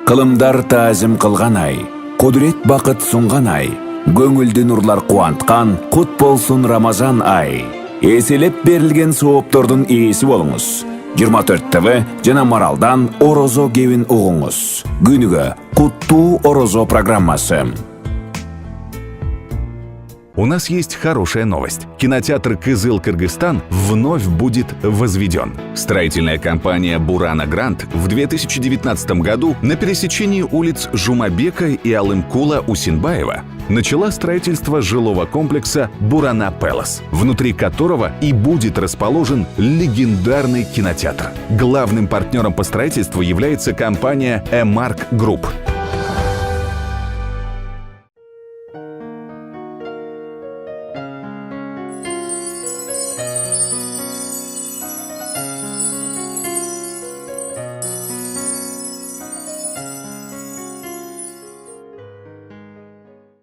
Кылымдар таазим кылган ай, кудурет бакыт сунган ай, көңүлдү нурлар кубанткан кут болсун Рамазан ай. Эселеп берилген сооптордун ээси болуңуз. 24 ТВ жана Маралдан орозо кебин угуңуз. Күнүгө куттуу орозо программасы. У нас есть хорошая новость. Кинотеатр «Кызыл-Кыргызстан» вновь будет возведен. Строительная компания «Бурана Грант» в 2019 году на пересечении улиц Жумабека и Алымкула-Усинбаева начала строительство жилого комплекса «Бурана Пэлас», внутри которого и будет расположен легендарный кинотеатр. Главным партнером по строительству является компания «Эмарк Групп».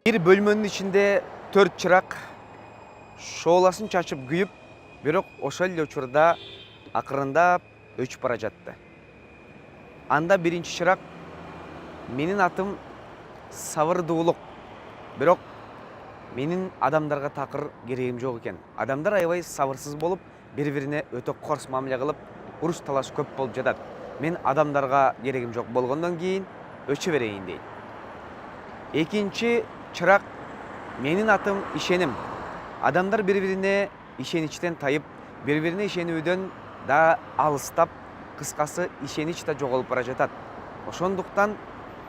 Bir bölmөнүн ичинде 4 чырак шооласын чачып күйүп, бирок ошол эле учурда акырындап өчүп бара жатты. Анда биринчи чырак менин атым Сабырдуулук. Бирок менин адамдарга такыр керегим жок экен. Адамдар аябай сабырсыз болуп, бири-бирине өтө корс мамиле кылып, уруш талаш көп болуп жатат. Мен адамдарга керегим жок болгондон кийин өчө берейин дейт. Экинчи чырак менин атым ишеним. Адамдар бири-бирине ишеничтен тайып, бири-бирине ишенүүдөн да алыстап, кыскасы ишенич да жоголуп бара жатат. Ошондуктан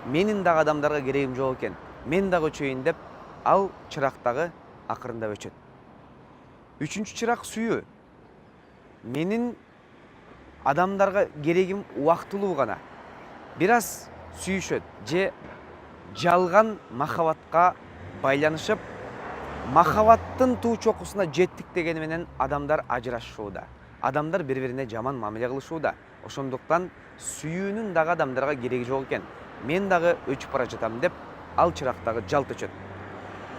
менин дагы адамдарга керегим жок экен. Мен дагы өчөйүн деп, ал чырактагы акырында өчөт. Үчүнчү чырак сүйүү. Менин адамдарга керегим убактылуу гана. Бир аз сүйүшөт же жалган махабатка байланышып, махабаттын туу чокусуна жеттик дегени менен адамдар ажырашууда. Адамдар бири-бирине жаман мамиле кылышууда. Ошондуктан сүйүүнүн дагы адамдарга кереги жок экен. Мен дагы өчүп бара жатам деп, ал чырактагы жалт өчөт.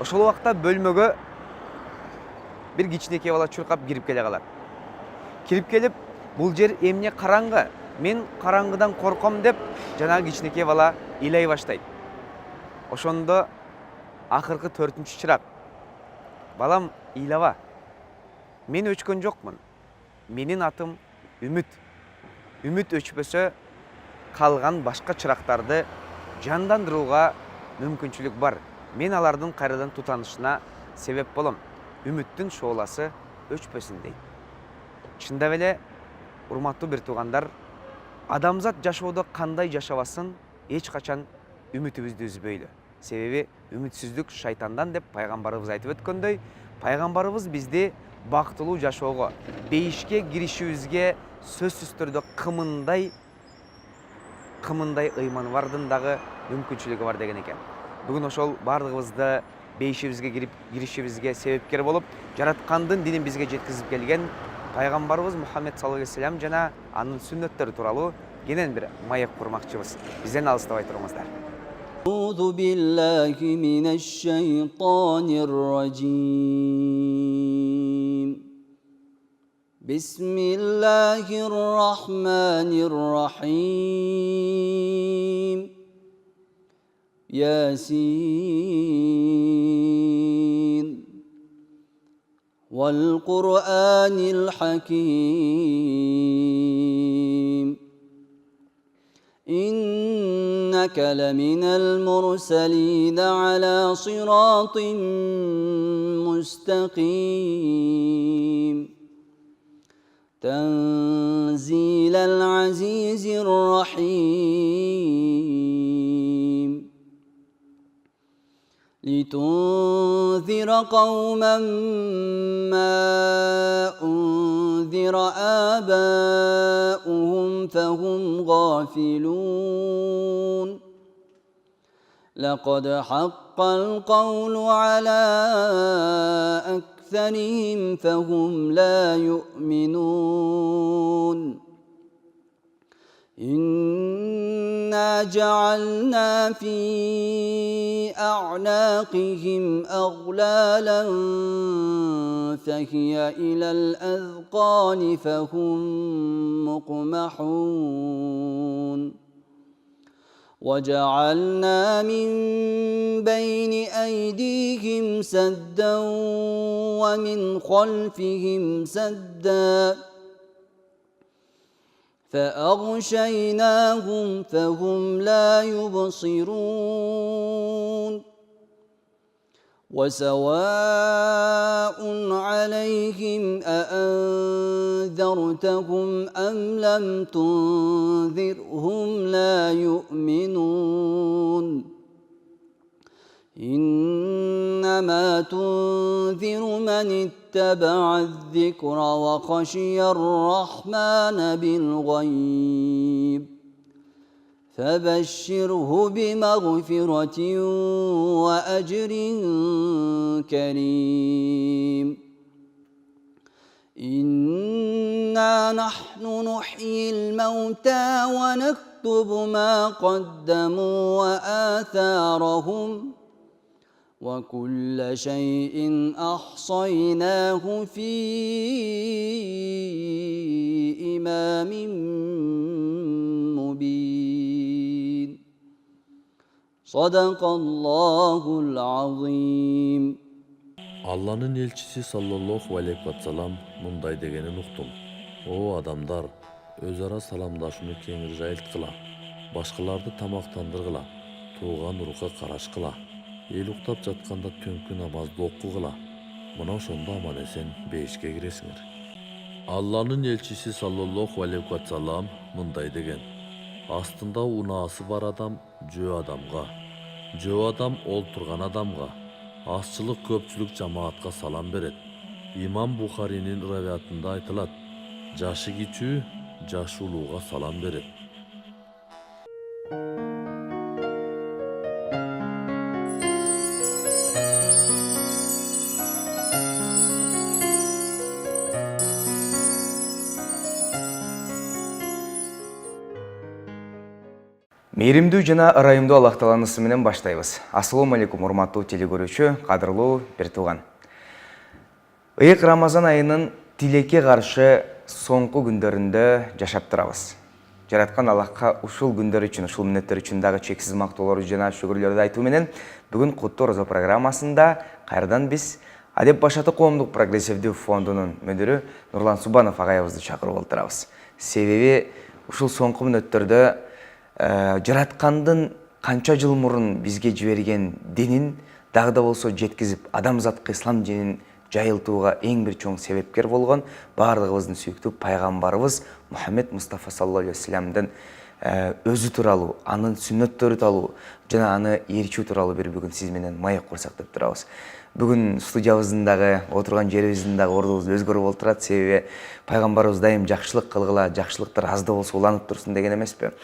Ошол убакта бөлмөгө бир кичинекей бала чуркап кирип келе калат. Кирип келип, бул жер эмне караңгы? Мен караңгыдан корком деп, жанагы кичинекей бала ыйлай баштайт. Ошондо акыркы 4-чү чырак. Балам, ыйлаба. Мен өчкөн жокмун. Менин атым Үмүт. Үмүт өчпөсө, калган башка чырактарды жандандырууга мүмкүнчүлүк бар. Мен алардын кайрадан тутанышына себеп болом. Үмүттүн шооласы өчпөсүн дейт. Чындап эле, урматтуу бир туугандар, адамзат жашоодо кандай жашабасын, эч качан үмүтүбүздү үзбөйлү. Себеби үмүтсүздүк шайтандан деп пайгамбарыбыз айтып өткөндөй, пайгамбарыбыз бизди бактылуу жашоого, бейишке киришүүбүзгө сөзсүз түрдө кымындай ыйманы бардын дагы мүмкүнчүлүгү бар деген экен. Бүгүн ошол бардыгыбызды бейишибизге киришибизге себепкер болуп, жараткандын динин бизге жеткизип келген пайгамбарыбыз Мухаммед саллаллаху алейхи вассалам жана анын сүннөттөрү тууралуу кенен бир маек курмакчыбыз. Бизден алыстабай туруңуздар. أعوذ بالله من الشيطان الرجيم بسم الله الرحمن الرحيم ياسين والقرآن الحكيم إنك لمن المرسلين على صراط مستقيم تنزيل العزيز الرحيم لتنذر قوما ما أنذر آباؤهم فهم غافلون لقد حق القول على أكثرهم فهم لا يؤمنون إنا جعلنا في أعناقهم أغلالا فهي إلى الأذقان فهم مقمحون وجعلنا من بين أيديهم سدا ومن خلفهم سدا فأغشيناهم فهم لا يبصرون وسواء عليهم أأنذرتهم أم لم تنذرهم لا يؤمنون إنما تنذر من اتبع الذكر وخشي الرحمن بالغيب فبشره بمغفرة وأجر كريم إنا نحن نحيي الموتى ونكتب ما قدموا وآثارهم وكل شيء أحصيناه في إمام مبين صدق الله العظيم. Алланын элчиси саллаллаху алейхи вассалам мындай дегенин уктум. О адамдар, өз ара саламдашууну кеңир жайылткыла, башкаларды тамактандыргыла, тууган урукка карашкыла, эл уктап жатканда түнкү намазды окугула. Мына ошондо аман эсен бейишке киресиңер. Алланын элчиси саллаллаху алейхи вассалам мындай деген: астында унаасы бар адам жөө адам олтурган адамга, азчылык көпчүлүк жамаатка салам берет. Имам Бухаринин равиятында айтылат: жашы кичүү жашы улууга салам берет. Мейримдүү жана ырайымдуу Аллах Тааланын аты менен баштайбыз. Ассаламу алейкум, урматтуу телегөрүүчү, кадырлуу бир тууган. Ыйык Рамазан айынын тилекке каршы соңку күндөрүндө жашап турабыз. Жараткан Аллахка ушул күндөр үчүн, ушул мүнөттөр үчүн дагы чексиз мактоолорду жана шүгүрлөрдү айтуу менен бүгүн Куттуу Орозо программасында кайрадан биз Адеп башаты коомдук прогрессивдүү фондунун мүдүрү Нурлан Субанов агайыбызды чакырып олтурабыз. Себеби ушул соңку мүнөттөрдө жараткандын канча жыл мурун бизге жиберген динин дагы да болсо жеткизип, адамзатка ислам динин жайылтууга эң бир чоң себепкер болгон баардыгыбыздын сүйүктүү пайгамбарыбыз Мухаммед Мустафа саллаллаху алейхи вассаламдын өзү тууралуу, анын сүннөттөрү тууралуу жана аны ээрчүү тууралуу бир бүгүн сиз менен маек курсак деп турабыз. Бүгүн студиябыздын дагы, отурган жерибиздин дагы ордубуз өзгөрүп олтурат, себеби пайгамбарыбыз дайым жакшылык кылгыла, жакшылыктар аз да болсо уланып турсун деген эмеспи?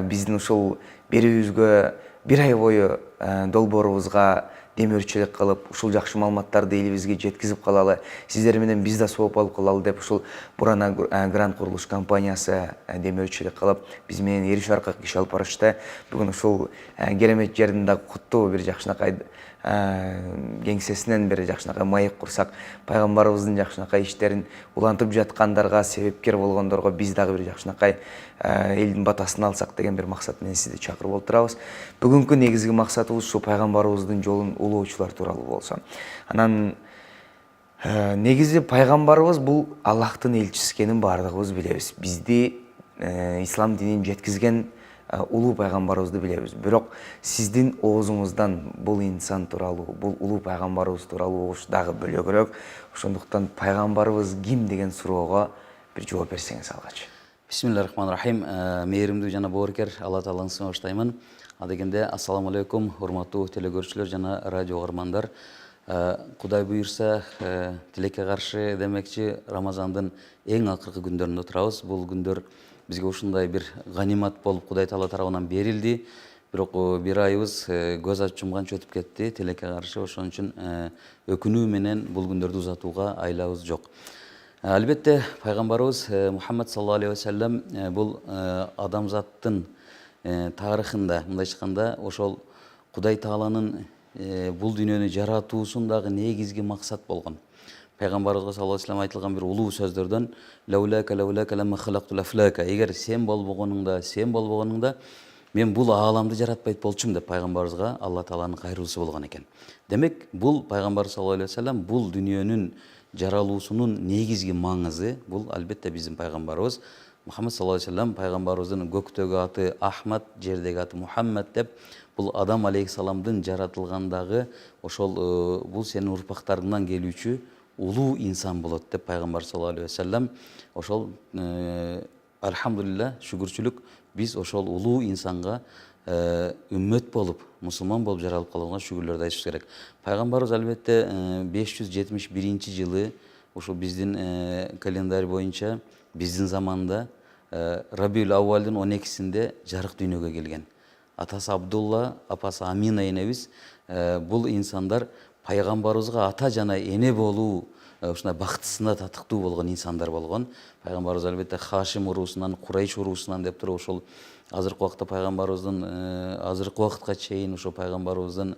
Биздин ушул берүүбүзгө бир ай бою долбоорубузга демөөрчүлүк кылып, ушул жакшы маалыматтарды элибизге жеткизип калалы, сиздер менен биз да сооп алып калалы деп ушул Бурана Грант курулуш компаниясы демөөрчүлүк кылып, биз менен эриш аркы иш алып барышты. Бүгүн ушул керемет жердин дагы куттуу бир жакшынакай кеңсесинен бир жакшынакай маек курсак, пайгамбарыбыздын жакшынакай иштерин улантып жаткандарга, себепкер болгондорго биз дагы бир жакшынакай элдин батасын алсак деген бир максат менен сизди чакырып олтурабыз. Бүгүнкү негизги максатыбыз ушу пайгамбарыбыздын жолун улоочулар тууралуу болсо. Анан негизи пайгамбарыбыз бул Аллахтын элчиси экенин баардыгыбыз билебиз. Бизди ислам динин жеткизген улуу пайгамбарыбызды билебиз. Бирок сиздин оозуңуздан бул инсан тууралуу, бул улуу пайгамбарыбыз тууралуу угуш дагы бөлөгүрөөк. Ошондуктан пайгамбарыбыз ким деген суроого бир жооп берсеңиз алгачы. Бисмиллахиррахманиррахим. Мээримдүү жана боорукер Алла Тааланын исмине баштаймын. Адегенде ассаламу алейкум, урматтуу телегөрүүчүлөр жана радио угармандар. Кудай буйрса, тилекке каршы демекчи Рамазандын эң акыркы күндөрүндө турабыз. Бул күндөр бизге ушундай бир ганимат болуп Кудай Таала тарабынан берилди. Бирок бир айыбыз көз ачып жумганча өтүп кетти. Тилекке каршы ошон үчүн өкүнүү менен бул күндөрдү узатууга айлабыз жок. Албетте пайгамбарыбыз Мухаммад саллаллаху алейхи вассалам бул адамзаттын тарыхында, мындайча айтканда, ошол Кудай Тааланын бул дүйнөнү жаратуусундагы негизги максат болгон. Пайгамбарыбызга саллаллаху алейхи вассалам айтылган бир улуу сөздөрдөн эгер сен болбогонуңда мен бул ааламды жаратпайт болчумун деп пайгамбарыбызга Алла тааланын кайрылуусу болгон экен. Демек бул пайгамбар саллаллаху алейхи вассалам бул дүйнөнүн жаралуусунун негизги маңызы бул албетте биздин пайгамбарыбыз Мухаммад саллаллаху алейхи вассалам. Пайгамбарыбыздын көктөгү аты Ахмад, жердеги аты Мухаммад деп бул адам алейхисаламдын жаратылгандагы ошол бул сенин урпактарыңдан келүүчү улуу инсан болот деп пайгамбар саллаллаху алейхи вассалам ошол альхамдулилля шүгүрчүлүк биз ошол улуу инсанга үммөт болуп, мусулман болуп жаралып калганга шүгүрлөрдү айтышыбыз керек. Пайгамбарыбыз албетте 571 жылы ушул биздин календарь боюнча биздин заманда Рабиул Ауалдын 12-синде жарык дүйнөгө келген. Атасы Абдулла, апасы Амина энебиз бул инсандар пайгамбарыбызга ата жана эне болуу ушундай бактысына татыктуу болгон инсандар болгон. Пайгамбарыбыз албетте Хашим уруусунан, Курайш уруусунан деп туруп ошол азыркы убакта пайгамбарыбыздын азыркы убакытка чейин ошо пайгамбарыбыздын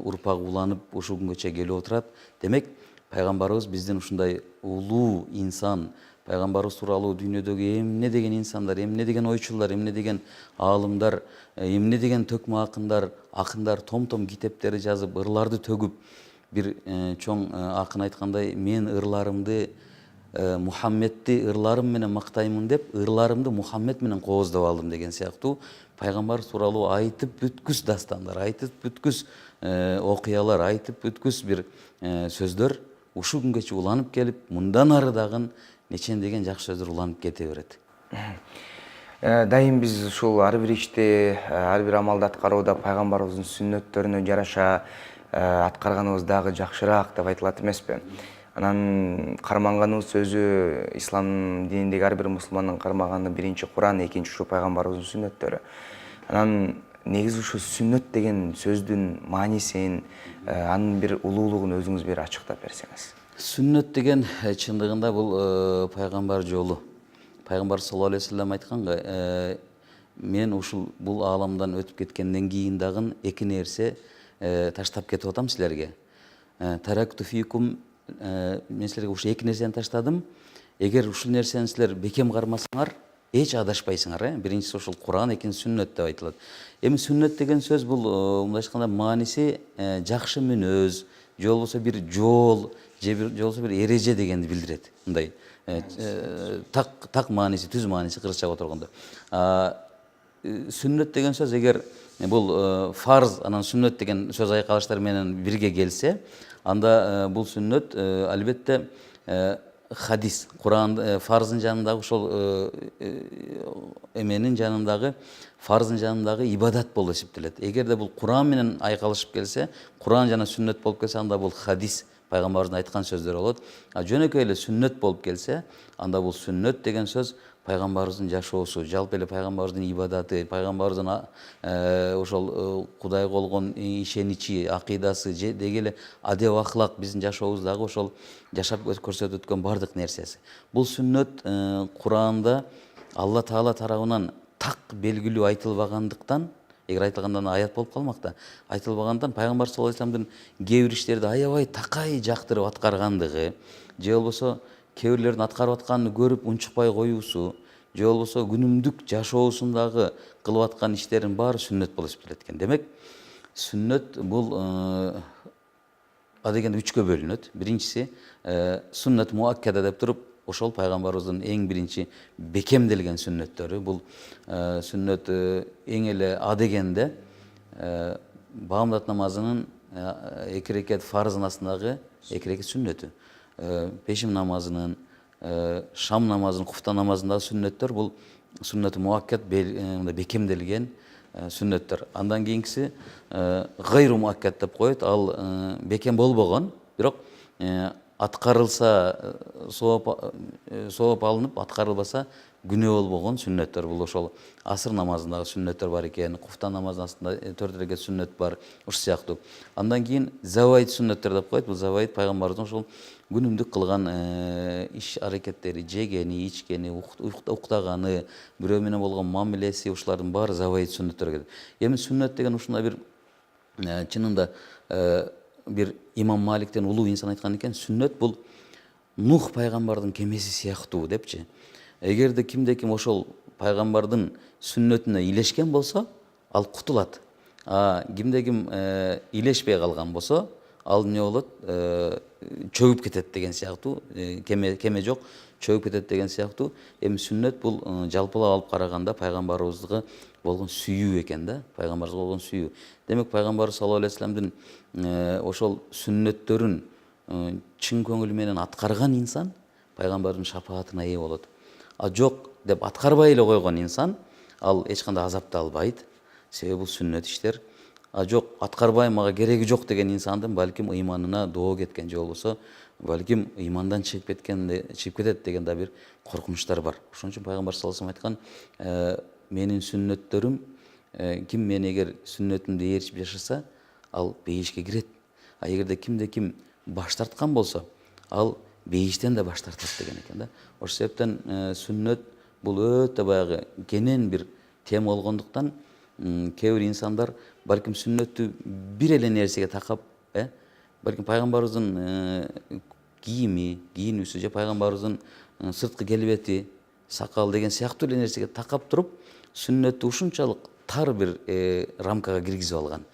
урпагы уланып ушул күнгө чейин келип отурат. Демек пайгамбарыбыз биздин ушундай улуу инсан, пайгамбарыбыз тууралуу дүйнөдөгү эмне деген инсандар, эмне деген ойчулдар, эмне деген аалымдар, эмне деген төкмө акындар том китептерди жазып, ырларды төгүп, бир чоң акын айткандай, мен ырларымды Мухаммедти ырларым менен мактаймын деп, ырларымды Мухаммед менен кооздоп алдым деген сыяктуу пайгамбар тууралуу айтып бүткүс дастандар, айтып бүткүс окуялар, айтып бүткүс бир сөздөр ушул күнгө чейин уланып келип, мындан ары дагы нечен деген жакшы сөздөр уланып кете берет. Дайым биз ушул ар бир ишти, ар бир амалды аткарууда пайгамбарыбыздын сүннөттөрүнө жараша аткарганыбыз дагы жакшыраак деп айтылат эмеспи? Анан карманганыбыз өзү ислам дининдеги ар бир мусулмандын кармаганы биринчи Куран, экинчи ушу пайгамбарыбыздын сүннөттөрү. Анан негизи ушу сүннөт деген сөздүн маанисин, анын бир улуулугун өзүңүз бир ачыктап берсеңиз. Сүннөт деген чындыгында бул пайгамбар жолу. Пайгамбар саллаллаху алейхи вассалам айтканга, мен ушул бул ааламдан өтүп кеткенден кийин дагы эки нерсе таштап кетип атам силерге. Таракту фикум, мен силерге ушул эки нерсени таштадым. Эгер ушул нерсени силер бекем кармасаңар, эч адашпайсыңар. Биринчиси ушул Куран, экинчиси сүннөт деп айтылат. Эми сүннөт деген сөз бул мындай айтканда мааниси жакшы мүнөз, же болбосо бир жол, же болбосо бир эреже дегенди билдирет. Мындай так мааниси, түз мааниси кыргызчага отургондо. Сүннөт деген сөз эгер бул фарз, анан сүннөт деген сөз айкалыштар менен бирге келсе, анда бул сүннөт албетте хадис, Куран фарздын жанындагы ошол эменин жанындагы фарздын жанындагы ибадат болуп эсептелет. Эгерде бул Куран менен айкалышып келсе, Куран жана сүннөт болуп келсе, анда бул хадис, пайгамбарыбыздын айткан сөздөр болот. Жөнөкөй эле сүннөт болуп келсе, анда бул сүннөт деген сөз пайгамбарыбыздын жашоосу, жалпы эле пайгамбарыбыздын ибадаты, пайгамбарыбыздын ошол Кудайга болгон ишеничи, акыйдасы, деги эле адеп ахлак биздин жашообуздагы ошол жашап көрсөтүп өткөн бардык нерсеси. Бул сүннөт Куранда Алла Таала тарабынан так белгилүү айтылбагандыктан, эгер айтылгандан аят болуп калмакта, айтылбагандан пайгамбар саллаллаху алейхи вассаламдын кээ бир иштерди аябай такай жактырып аткаргандыгы, же болбосо кээ бирлердин аткарып атканын көрүп унчукпай коюусу, же болбосо күнүмдүк жашоосундагы кылып аткан иштерин баары сүннөт болуп эсептелет экен. Демек сүннөт бул адегенде үчкө бөлүнөт. Биринчиси сүннөт муаккада деп туруп, ошол пайгамбарыбыздын эң биринчи бекемделген сүннөттөрү. Бул сүннөт эң эле адегенде баамдат намазынын 2 рекет фарздын астындагы 2 рекет сүннөтү. Пешим намазынын, шам намазынын, куфта намазындагы сүннөттөр бул сүннөтү муаккад бекемделген сүннөттөр. Андан кийинкиси гайру муаккад деп коет. Ал бекем болбогон, бирок аткарылса сооп алынып, аткарылбаса күнөө болбогон сүннөттөр. Бул ошол асыр намазындагы сүннөттөр бар экен, куфта намазынын астында 4 рекет сүннөт бар, ушул сыяктуу. Андан кийин заваид сүннөттөр деп коет. Бул заваид пайгамбарыбыздын ошол күнүмдүк кылган иш аракеттери, жегени, ичкени, уктаганы, бирөө менен болгон мамилеси, ушулардын баары заваид сүннөттөргө кирет. Эми сүннөт деген ушундай бир чынында бир имам Маликтен улуу инсан айткан экен, сүннөт бул Нух пайгамбардын кемеси сыяктуу депчи. Эгерде кимде ким ошол пайгамбардын сүннөтүнө илешкен болсо ал кутулат. Кимде ким илешпей калган болсо ал эмне болот, чөгүп кетет деген сыяктуу, кеме жок чөгүп кетет деген сыяктуу. Эми сүннөт бул жалпылап алып караганда пайгамбарыбызга болгон сүйүү экен да, пайгамбарыбызга болгон сүйүү. Демек пайгамбарыбыз саллаллаху алейхи вассаламдын ошол сүннөттөрүн чын көңүл менен аткарган инсан пайгамбардын шапаатына ээ болот. Жок деп аткарбай эле койгон инсан ал эч кандай азапты албайт. Себеби бул сүннөт иштер. Жок, аткарбайм, мага кереги жок деген инсандын балким ыйманына доо кеткен же болбосо балким ыймандан чыгып кетет деген да бир коркунучтар бар. Ошон үчүн пайгамбар саллаллаху алейхи вассалам айткан, менин сүннөттөрүм, ким мени эгер сүннөтүмдү ээрчип жашаса, ал бейишке кирет. Эгерде кимде ким баш тарткан болсо, ал бейиштен да баш тартат деген экен да. Ошол себептен сүннөт бул өтө баягы кенен бир тема болгондуктан кээ бир инсандар балким сүннөттү бир эле нерсеге такап, балким пайгамбарыбыздын кийинүүсү же пайгамбарыбыздын сырткы келбети, сакал деген сыяктуу эле нерсеге такап туруп, сүннөттү ушунчалык тар бир рамкага киргизип алган.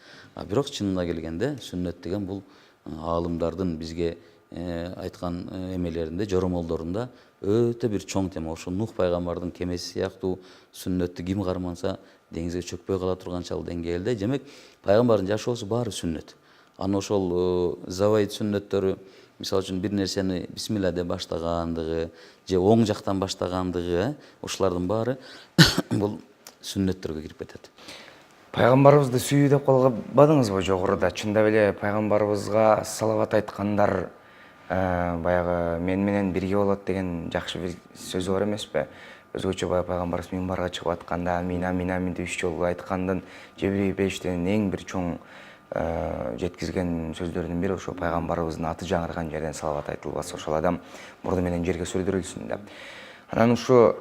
Бирок чынына келгенде сүннөт деген бул аалымдардын бизге айткан эмелеринде, жоромолдорунда өтө бир чоң тема. Ошо Нух пайгамбардын кемеси сыяктуу сүннөттү ким карманса деңизге чөкпөй кала турганчалык деңгээлде. Демек пайгамбардын жашоосу баары сүннөт. Аны ошол заваид сүннөттөрү, мисалы үчүн бир нерсени бисмилла деп баштагандыгы же оң жактан баштагандыгы, ушулардын баары бул сүннөттөргө кирип кетет. Пайгамбарыбызды сүйүү деп калбадыңызбы жогоруда? Чындап эле пайгамбарыбызга салават айткандар баягы мен менен бирге болот деген жакшы бир сөзү бар эмеспи? Өзгөчө баягы пайгамбарыбыз минбарга чыгып атканда амин амин амин деп 3 жолу айткандын Жебирейил периштенин эң бир чоң жеткизген сөздөрүнүн бири ошо пайгамбарыбыздын аты жаңырган жерден салават айтылбаса ошол адам мурду менен жерге сүрдүрүлсүн деп. Анан ушу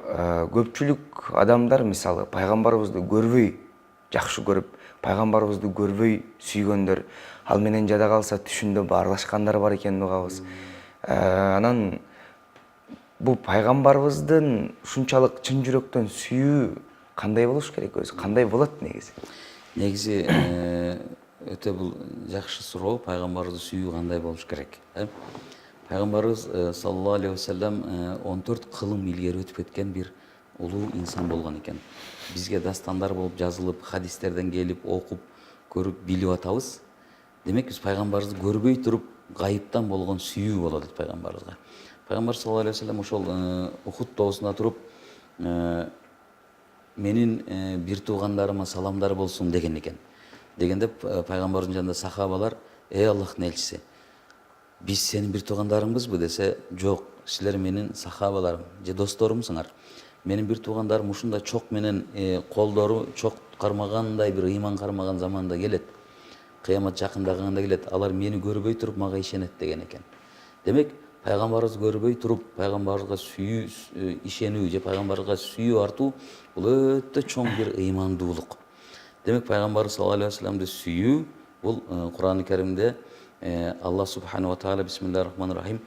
көпчүлүк адамдар мисалы пайгамбарыбызды көрбөй жакшы көрүп, пайгамбарыбызды көрбөй сүйгөндөр, ал менен жада калса түшүндө баарлашкандар бар экенин угабыз. Анан бул пайгамбарыбыздын ушунчалык чын жүрөктөн сүйүү кандай болуш керек өзү? Кандай болот негизи? Негизи өтө бул жакшы суроо. Пайгамбарыбызды сүйүү кандай болуш керек? Пайгамбарыбыз саллаллаху алейхи вассалам 14 кылым илгери өтүп кеткен бир улуу инсан болгон экен. Бизге дастандар болуп жазылып, хадистерден келип, окуп, көрүп, билип атабыз. Демек биз пайгамбарыбызды көрбөй туруп, гайыптан болгон сүйүү болот дейт пайгамбарыбызга. Пайгамбар саллаллаху алейхи вассалам ошол Ухуд тоосунда туруп, менин бир туугандарыма саламдар болсун деген экен. Дегенде пайгамбардын жанында сахабалар, Аллахтын элчиси, биз сенин бир туугандарыңбызбы десе, жок, силер менин сахабаларым же досторумсуңар. Менин бир туугандарым ушундай чок менен колдору чок кармагандай бир ыйман кармаган заманда келет. Кыямат жакындаганда келет. Алар мени көрбөй туруп мага ишенет деген экен. Демек, пайгамбарыбызды көрбөй туруп, пайгамбарыбызга сүйүү, ишенүү же пайгамбарыбызга сүйүү артуу бул өтө чоң бир ыймандуулук. Демек, пайгамбарыбыз саллаллаху алейхи вассаламды сүйүү бул Кур'ан-ы Каримде Аллах субханаху ва тааля бисмиллахир-рахманир-рахим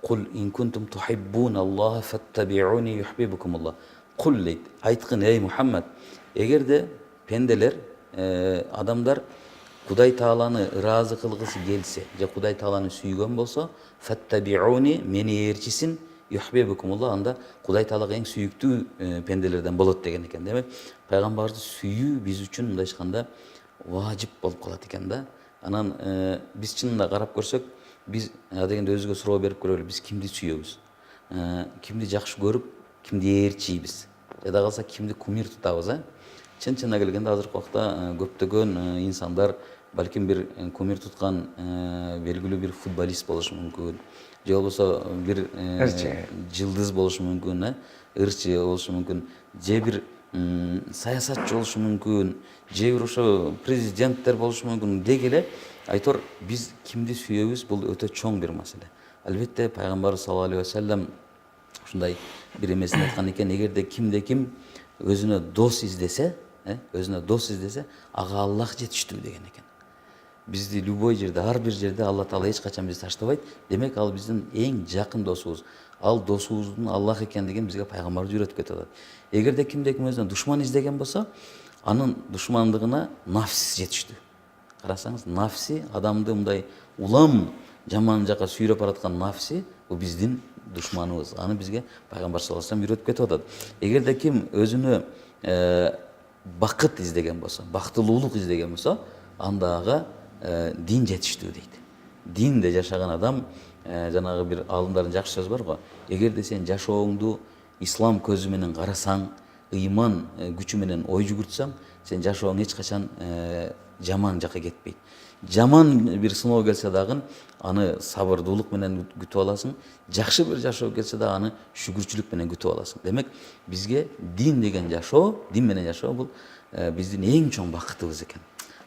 Кул ин кунтум тухиббуна Аллаха фаттабиуни юхбибукумуллах. Кул дейт, айткын эй Мухаммад, эгерде пенделер, адамдар Кудай Тааланы ыраазы кылгысы келсе, же Кудай Тааланы сүйгөн болсо, фаттабиуни, мени ээрчисин, юхбибукумуллах, анда Кудай Таалага эң сүйүктүү пенделерден болот деген экен. Демек, пайгамбарды сүйүү биз үчүн мындай айтканда важип болуп калат экен да. Анан биз чынында карап көрсөк, биз дегенде өзүгө суроо берип көрөлү, биз кимди сүйөбүз? Кимди жакшы көрүп, кимди ээрчийбиз? Жада калса кимди кумир тутабыз? Чын-чынына келгенде азыркы убакта көптөгөн инсандар балким бир кумир туткан белгилүү бир футболист болушу мүмкүн, же болбосо бир жылдыз болушу мүмкүн, ырчы болушу мүмкүн, же бир саясатчы болушу мүмкүн, же бир ошо президенттер болушу мүмкүн. Деги эле айтор биз кимди сүйөбүз, бул өтө чоң бир маселе. Албетте пайгамбар саллаллаху алейхи вассалам ушундай бир эмесин айткан экен, эгерде кимде ким өзүнө дос издесе, ага Аллах жетиштүү деген экен. Бизди любой жерде, ар бир жерде Алла Таала эч качан бизди таштабайт. Демек, ал биздин эң жакын досубуз. ал досубуздун Аллах экендигин бизге пайгамбарыбыз үйрөтүп кетип атат. Эгерде кимде ким өзүнө душман издеген болсо, анын душмандыгына нафс жетиштүү. Карасаңыз, нафси адамды мындай улам жаман жака сүйрөп бараткан нафси бул биздин душманыбыз. Аны бизге пайгамбар саллаллаху алейхи вассалам үйрөтүп кетип атат. Эгерде ким өзүнө бакыт издеген болсо, бактылуулук издеген болсо, анда ага дин жетиштүү дейт. Динде жашаган адам, жанагы бир алымдардын жакшы сөзү бар го. Эгерде сен жашооңду ислам көзү менен карасаң, ыйман күчү менен ой жүгүртсөң, сен жашооң эч качан жаман жака кетпейт. Жаман бир сыноо келсе дагы аны сабырдуулук менен күтүп аласың. Жакшы бир жашоо келсе дагы аны шүгүрчүлүк менен күтүп аласың. Демек, бизге дин деген жашоо, дин менен жашоо бул биздин эң чоң бакытыбыз экен.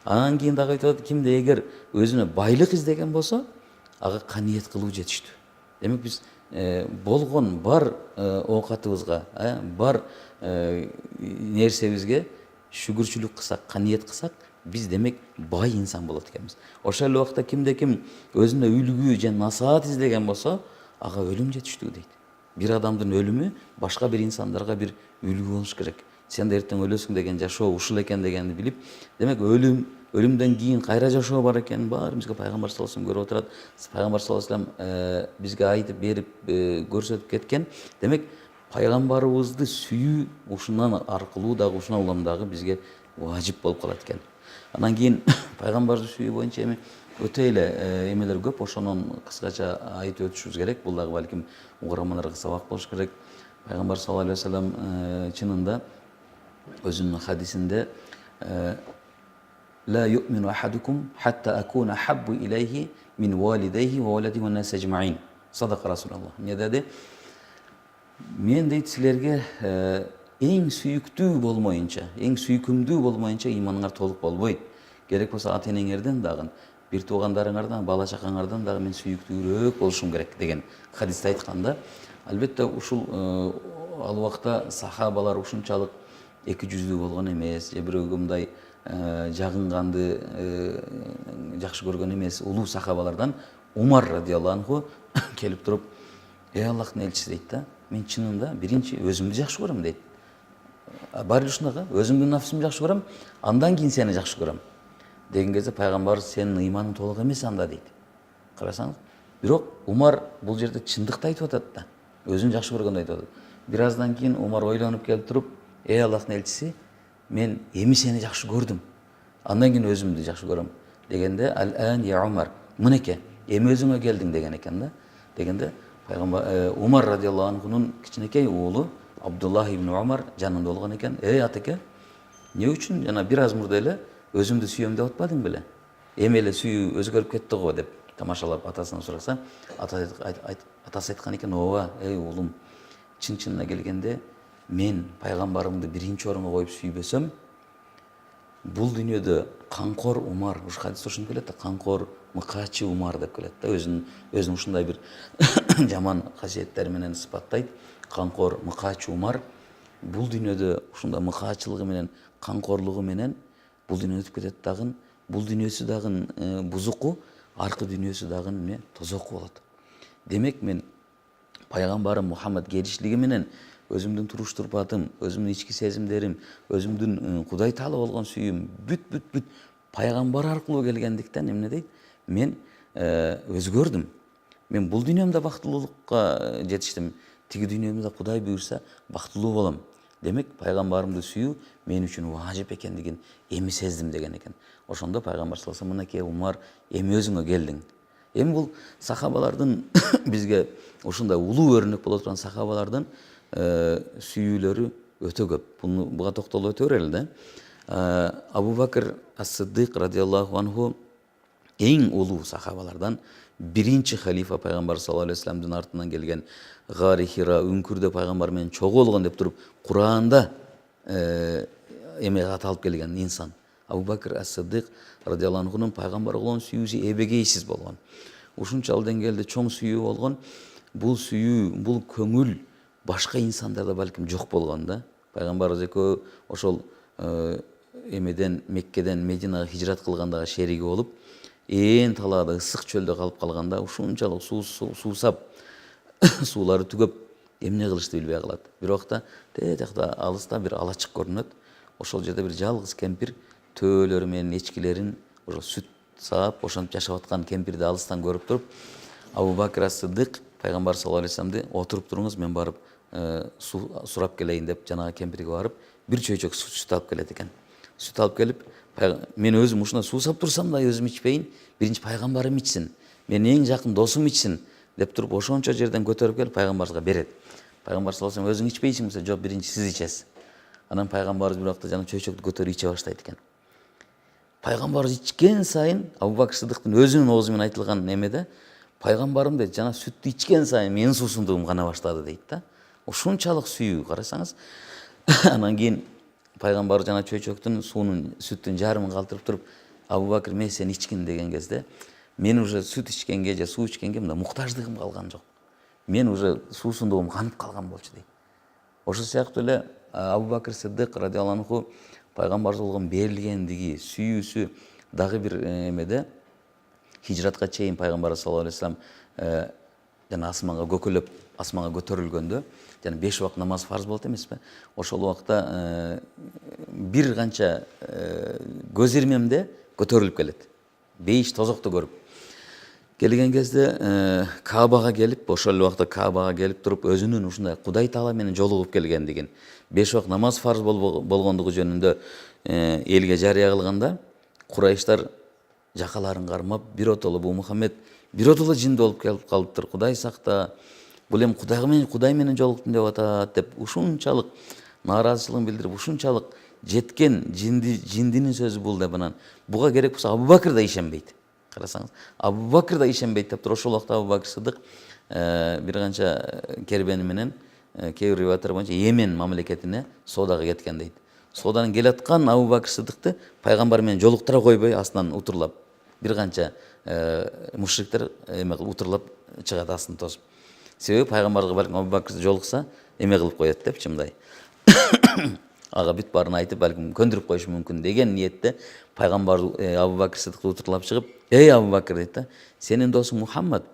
Анан кийин дагы айтып атат, кимде эгер өзүнө байлык издеген болсо, ага каниет кылуу жетиштүү. Демек, биз болгон бар оокатыбызга, бар нерсебизге шүгүрчүлүк кылсак, каниет кылсак, биз демек бай инсан болот экенбиз. Ошол эле убакта кимде ким өзүнө үлгү же насаат издеген болсо, ага өлүм жетиштүү дейт. Бир адамдын өлүмү башка бир инсандарга бир үлгү болуш керек. Сен да эртең өлөсүң деген жашоо ушул экен дегенди билип, демек өлүмдөн кийин кайра жашоо бар экенин баарыбызга пайгамбар саллаллаху алейхи вассалам көрүп отурат. Пайгамбар саллаллаху алейхи вассалам бизге айтып берип көрсөтүп кеткен. Демек, пайгамбарыбызды сүйүү ушундан аркылуу дагы, ушундан улам дагы бизге важип болуп калат экен. Анан кийин пайгамбарды сүйүү боюнча эми өтө эле эмелер көп, ошонун кыскача айтып өтүшүбүз керек. Бул дагы балким угармандарга сабак болуш керек. Пайгамбар саллаллаху алейхи вассалам чынында өзүнүн хадисинде ла ю'мину ахадукум хатта акуна хаббу илейхи мин валидейхи ва валадихи ва нас ажмаин. Садака Расулуллах. Не деди? Мен дейт силерге эң сүйүктүү болмоюнча, эң сүйкүмдүү болмоюнча иманыңар толук болбойт. Керек болсо ата энеңерден дагы, бир туугандарыңардан, бала чакаңардан дагы мен сүйүктүүрөөк болушум керек деген хадисте айтканда, албетте ушул ал убакта сахабалар ушунчалык эки жүздүү болгон эмес, же бирөөгө мындай жагынганды жакшы көргөн эмес улуу сахабалардан Умар радиаллаху анху келип туруп, Аллахтын элчиси дейт да, мен чынында биринчи өзүмдү жакшы көрөм дейт. Бар эле ушунага, өзүмдүн нафсымды жакшы көрөм, андан кийин сени жакшы көрөм. Деген кезде пайгамбар сенин ыйманың толук эмес анда дейт. Карасаңыз, бирок Умар бул жерде чындыкты айтып атат да, өзүн жакшы көргөндү айтып атат. Бир аздан кийин Умар ойлонуп келип туруп, Аллахтын элчиси, мен эми сени жакшы көрдүм, андан кийин өзүмдү жакшы көрөм дегенде, ал-ан я Умар, мынеке, эми өзүңө келдиң деген экен да. Дегенде пайгамбар Умар радиаллаху анхунун кичинекей уулу Абдуллах ибн Умар жанында болгон экен. Атеке, не үчүн жана бир аз мурда эле өзүмдү сүйөм деп атпадың беле? Эми эле сүйүү өзгөрүп кетти го деп тамашалап атасынан сураса, атасы айткан экен, ооба, уулум, чын-чынына келгенде мен пайгамбарымды биринчи орунга коюп сүйбөсөм, бул дүйнөдө камкор Умар, ушу хадисте ушинтип келет да, камкор мыкаачы Умар деп келет да, өзүнүн ушундай бир жаман касиеттери менен сыпаттайт. Камкор мыкаачы Умар бул дүйнөдө ушундай мыкаачылыгы менен, камкорлугу менен бул дүйнөдөн өтүп кетет дагы, бул дүйнөсү дагы бузуку, аркы дүйнөсү дагы эмне, тозоку болот. Демек, мен пайгамбарым Мухаммад келишлиги менен өзүмдүн туруш турпатым, өзүмдүн ички сезимдерим, өзүмдүн Кудай таала болгон сүйүүм бүт пайгамбар аркылуу келгендиктен эмне дейт? Мен өзгөрдүм. Мен бул дүйнөмдө бактылуулукка жетиштим. Тиги дүйнөмдө Кудай буйрса бактылуу болом. Демек, пайгамбарымды сүйүү мен үчүн важип экендигин эми сездим деген экен. Ошондо пайгамбар саллаллаху алейхи вассалам, мынакей Умар, эми өзүңө келдиң. Эми бул сахабалардын бизге ушундай улуу өрнөк боло турган сахабалардын сүйүүлөрү өтө көп. Буга токтолуп өтө берели да. Абу Бакр ас-Сиддик радиаллаху анху эң улуу сахабалардан, биринчи халифа пайгамбар саллаллаху алейхи вассаламдын артынан келген, Гари Хира үңкүрдө пайгамбар менен чогуу болгон деп туруп Куранда эме аталып келген инсан. Абу Бакр ас-Сиддик радиаллаху анхунун пайгамбар болгон сүйүүсү эбегейсиз болгон. Ушунчалык деңгээлде чоң сүйүү болгон. Бул сүйүү, бул көңүл башка инсандарда балким жок болгон да. Пайгамбарыбыз экөө ошол эмеден Меккеден Мединага хижрат кылгандагы шериги болуп, талаада ысык чөлдө калып калганда ушунчалык суусап суулары түгөп эмне кылышты билбей калат. Бирок да тетекта алыста бир алачык көрүнөт. Ошол жерде бир жалгыз кемпир төөлөрү менен эчкилерин ошо сүт саап ошентип жашап аткан кемпирди алыстан көрүп туруп, Абу Бакр ас-Сыддык пайгамбар саллаллаху алейхи вассаламды отуруп туруңуз, мен барып суу сурап келейин деп жанагы кемпирге барып бир чөйчөк сүт алып келет экен. Сүт алып келип, мен өзүм ушунда суу сап турсам да өзүм ичпейин, биринчи пайгамбарым ичсин, менин эң жакын досум ичсин деп туруп ошончо жерден көтөрүп келип пайгамбарыбызга берет. Пайгамбар саллаллаху алейхи вассалам өзүң ичпейсиңби? Жок, биринчи сиз ичесиз. Анан пайгамбарыбыз бир убакта жана чөйчөктү көтөрүп иче баштайт экен. Пайгамбарыбыз ичкен сайын Абу Бакр Сыдыктын өзүнүн оозу менен айтылган немеде пайгамбарым дейт, жана сүттү ичкен сайын менин суусундугум гана баштады дейт да. Ушунчалык сүйүү, карасаңыз. Анан кийин пайгамбар жана чөйчөктүн суунун сүттүн жарымын калтырып туруп, Абу Бакр мен сен ичкин деген кезде, мен уже сүт ичкенге же суу ичкенге мындай муктаждыгым калган жок. Мен уже суусундугум канып калган болчу дейт. Ошол сыяктуу эле Абу Бакр Сыддык радиаллаху анху пайгамбарга болгон берилгендиги, сүйүүсү дагы бир эмеде хижратка чейин пайгамбар саллаллаху алейхи вассалам жана асманга көкөлөп, асманга көтөрүлгөндө, жана 5 убакыт намаз фарз болот эмеспи? Ошол убакта бир канча көз ирмемде көтөрүлүп келет. Бейиш тозокту көрүп. Келген кезде Каабага келип, ошол убакта Каабага келип туруп, өзүнүн ушундай Кудай Таала менен жолугуп келгендигин, 5 убакыт намаз фарз болгондугу жөнүндө элге жарыя кылганда, Курайыштар жакаларын кармап, биротоло бу Мухаммед биротоло жинди болуп келип калыптыр. Кудай сакта, бул эми Кудай менен жолуктум деп атат деп ушунчалык нааразычылыгын билдирип, ушунчалык жеткен жиндинин сөзү бул деп анан буга керек болсо Абу Бакр да ишенбейт. Карасаңыз, Абу Бакр да ишенбейт деп туруп, ошол убакта Абу Бакр Сыдык бир канча кербени менен кээ бир риваяттар боюнча Йемен мамлекетине соодага кеткен дейт. Соодан келаткан Абу Бакр Сыдыкты пайгамбар менен жолуктура койбой астынан утурлап, бир канча мушриктер эме кылып утурлап чыгат астын тосуп. Себеби пайгамбарга балким Абу Бакр жолукса эме кылып коет депчи мындай. Ага бүт барын айтып, балким көндүрүп коюшу мүмкүн деген ниетте пайгамбар Абу Бакр Сыдыкты утурлап чыгып, "Эй Абу Бакр" дейт да, "Сенин досуң Мухаммад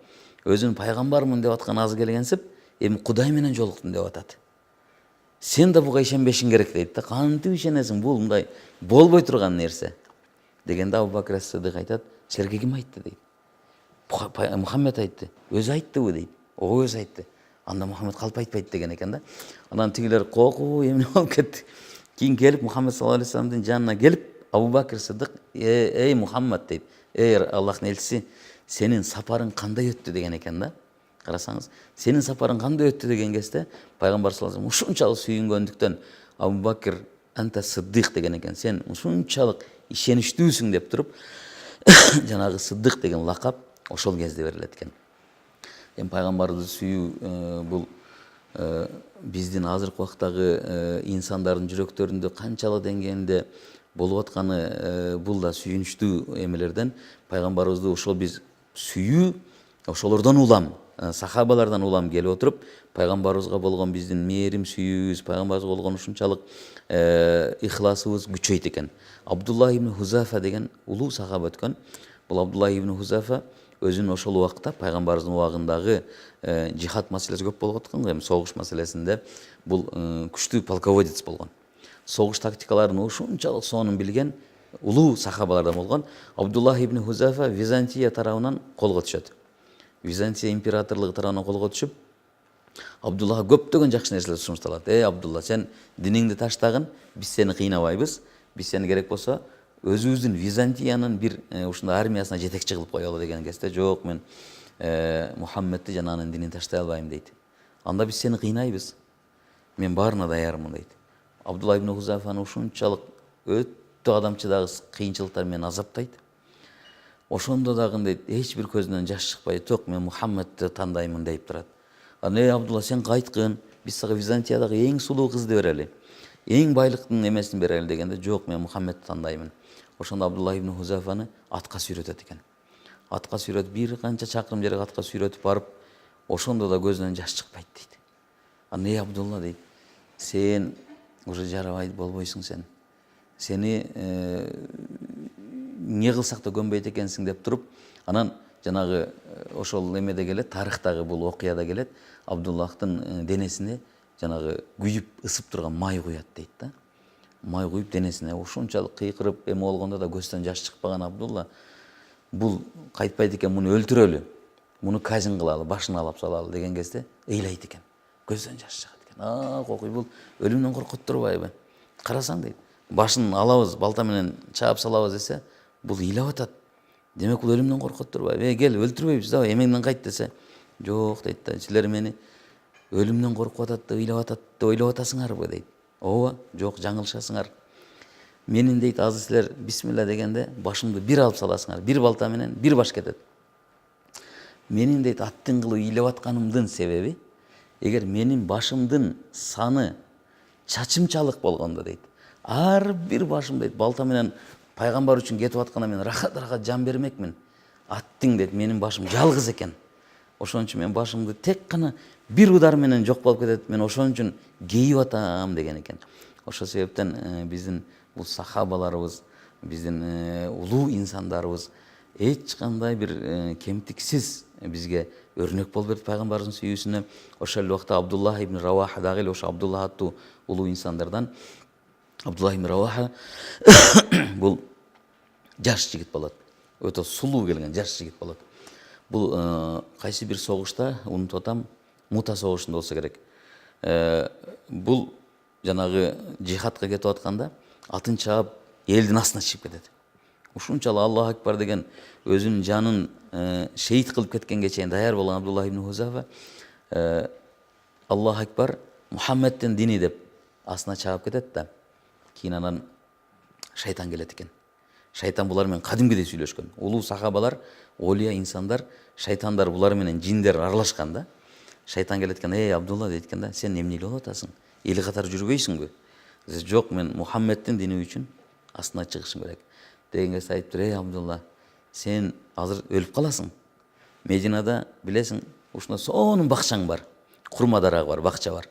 өзүн пайгамбармын деп аткан азы келгенсип, эми Кудай менен жолуктум деп атат. Сен да буга ишенбешиң керек" дейт да. "Кантип ишенесиң? Бул мындай болбой турган нерсе." Дегенде Абу Бакр Сыдык айтат, "Силерге ким айтты?" дейт. "Мухаммед айтты." "Өзү айттыбы?" дейт. "Ооба, өзү айтты." Анда Мухаммед калп айтпайт деген экен да. Анан тигилер кокуу эмне болуп кетти. Кийин келип Мухаммед саллаллаху алейхи вассаламдын жанына келип, Абу Бакр Сыдык, "Эй Мухаммад" дейт. "Эй Аллахтын элчиси, сенин сапарың кандай өттү?" деген экен да. Карасаңыз, сенин сапарың кандай өттү деген кезде, пайгамбар саллаллаху алейхи вассалам ушунчалык сүйүнгөндүктөн Абу Бакр анта Сыддык деген экен. Сен ушунчалык ишеничтүүсүң деп туруп, жанагы Сыддык деген лакап ошол кезде берилет экен. Эми пайгамбарды сүйүү бул биздин азыркы убактагы инсандардын жүрөктөрүндө канчалык деңгээлинде болуп атканы бул да сүйүнүчтүү эмелерден. Пайгамбарыбызды ошол биз сүйүү, ошолордон улам, сахабалардан улам келип отуруп, пайгамбарыбызга болгон биздин мээрим сүйүүбүз, пайгамбарыбызга болгон ушунчалык ихласыбыз күчөйт экен. Абдулла ибн Хузафа деген улуу сахаба өткөн. Бул Абдулла ибн Хузафа өзүнүн ошол убакта пайгамбарыбыздын убагындагы жихад маселеси көп болуп аткан, эми согуш маселесинде бул күчтүү полководец болгон. Согуш тактикаларын ушунчалык сонун билген улуу сахабалардан болгон. Абдулла ибн Хузафа Византия тарабынан колго түшөт. Византия императорлугу тарабынан колго түшүп, Абдуллага көптөгөн жакшы нерселер сунушталат. "Эй Абдулла, сен диниңди таштагын, биз сени кыйнабайбыз. Биз сени керек болсо өзүбүздүн Византиянын бир ушундай армиясына жетекчи кылып коелу" деген кезде, "Жок, мен Мухаммедти жана анын динин таштай албайм" дейт. "Анда биз сени кыйнайбыз. Мен баарына даярмын" дейт. Абдулла ибн Хузафаны ушунчалык өтө адамчыдагы кыйынчылыктар менен азаптайт. Ошондо дагы дейт, эч бир көзүнөн жаш чыкпай, "Жок, мен Мухаммедти тандаймын" дейп турат. "Аны эй Абдулла, сен кайткын, биз сага Византиядагы эң сулуу кызды берели, эң байлыктын эмесин берели" дегенде, "Жок, мен Мухаммедти тандаймын". Ошондо Абдулла ибн Хузафаны атка сүйрөтөт экен. Атка сүйрөтүп, бир канча чакырым жерге атка сүйрөтүп барып, ошондо да көзүнөн жаш чыкпайт дейт. "Аны эй Абдулла" дейт, "Сен уже жарабайт, болбойсуң сен. Сени эмне кылсак да көнбөйт экенсиң" деп туруп, анан жанагы ошол эмеде келет, тарыхтагы бул окуяда келет, Абдуллахтын денесине жанагы күйүп ысып турган май куят дейт да. Май куюп денесине ушунчалык кыйкырып эме болгондо да көздөн жаш чыкпаган Абдулла бул кайтпайт экен, муну өлтүрөлү, муну казин кылалы, башын алап салалы деген кезде ыйлайт экен, көздөн жаш чыгат экен. Кокуй, бул өлүмдөн коркот турбайбы? Карасаң дейт, башын алабыз, балта менен чаап салабыз десе, бул ыйлап атат. Демек бул өлүмдөн коркот турбайбы? Кел, өлтүрбөйбүз да, эмеңден кайт десе, жок дейт да, силер мени өлүмдөн коркуп атат деп ойлоп атасыңарбы дейт. Ооба, жок, жаңылышасыңар. Менин дейт, азыр силер бисмилла дегенде башымды бир алып саласыңар, бир балта менен бир баш кетет. Менин дейт, аттын кылып ыйлап атканымдын себеби, эгер менин башымдын саны чачымчалык болгондо дейт, ар бир башым дейт балта менен пайгамбар үчүн кетип атканда мен рахат жан бермекмин. Аттың дейт, менин башым жалгыз экен. Ошон үчүн мен башымды тек гана бир удар менен жок болуп кетет. Мен ошон үчүн кейип атам деген экен. Ошол себептен биздин бул сахабаларыбыз, биздин улуу инсандарыбыз эч кандай бир кемтиксиз бизге өрнөк болуп берди пайгамбарыбыздын сүйүүсүнө. Ошол эле убакта Абдуллах ибн Раваха дагы эле ошо Абдуллах аттуу улуу инсандардан. Абдуллах ибн Раваха бул жаш жигит болот. Өтө сулуу келген жаш жигит болот. Бул кайсы бир согушта, унутуп атам, Мута согушунда болсо керек. Бул жанагы жихадка кетип атканда атын чаап элдин астына чыгып кетет. Ушунчалык Аллаху акбар деген өзүнүн жанын шейит кылып кеткенге чейин даяр болгон Абдуллах ибн Хузафа Аллаху акбар Мухаммедтин дини деп астына чаап кетет да. Кийин анан шайтан келет экен. Шайтан булар менен кадимгидей сүйлөшкөн. Улуу сахабалар, олия инсандар, шайтандар булар менен жиндер аралашкан да. Шайтан келет экен, Абдулла дейт экен да, сен эмне кылып атасың? Эли катар жүрбөйсүңбү? Жок, мен Мухаммедтин дини үчүн астына чыгышым керек. Дегенге айтыптыр, Абдулла, сен азыр өлүп каласың. Мединада билесиң, ушунда сонун бакчаң бар. Курма дарагы бар, бакча бар.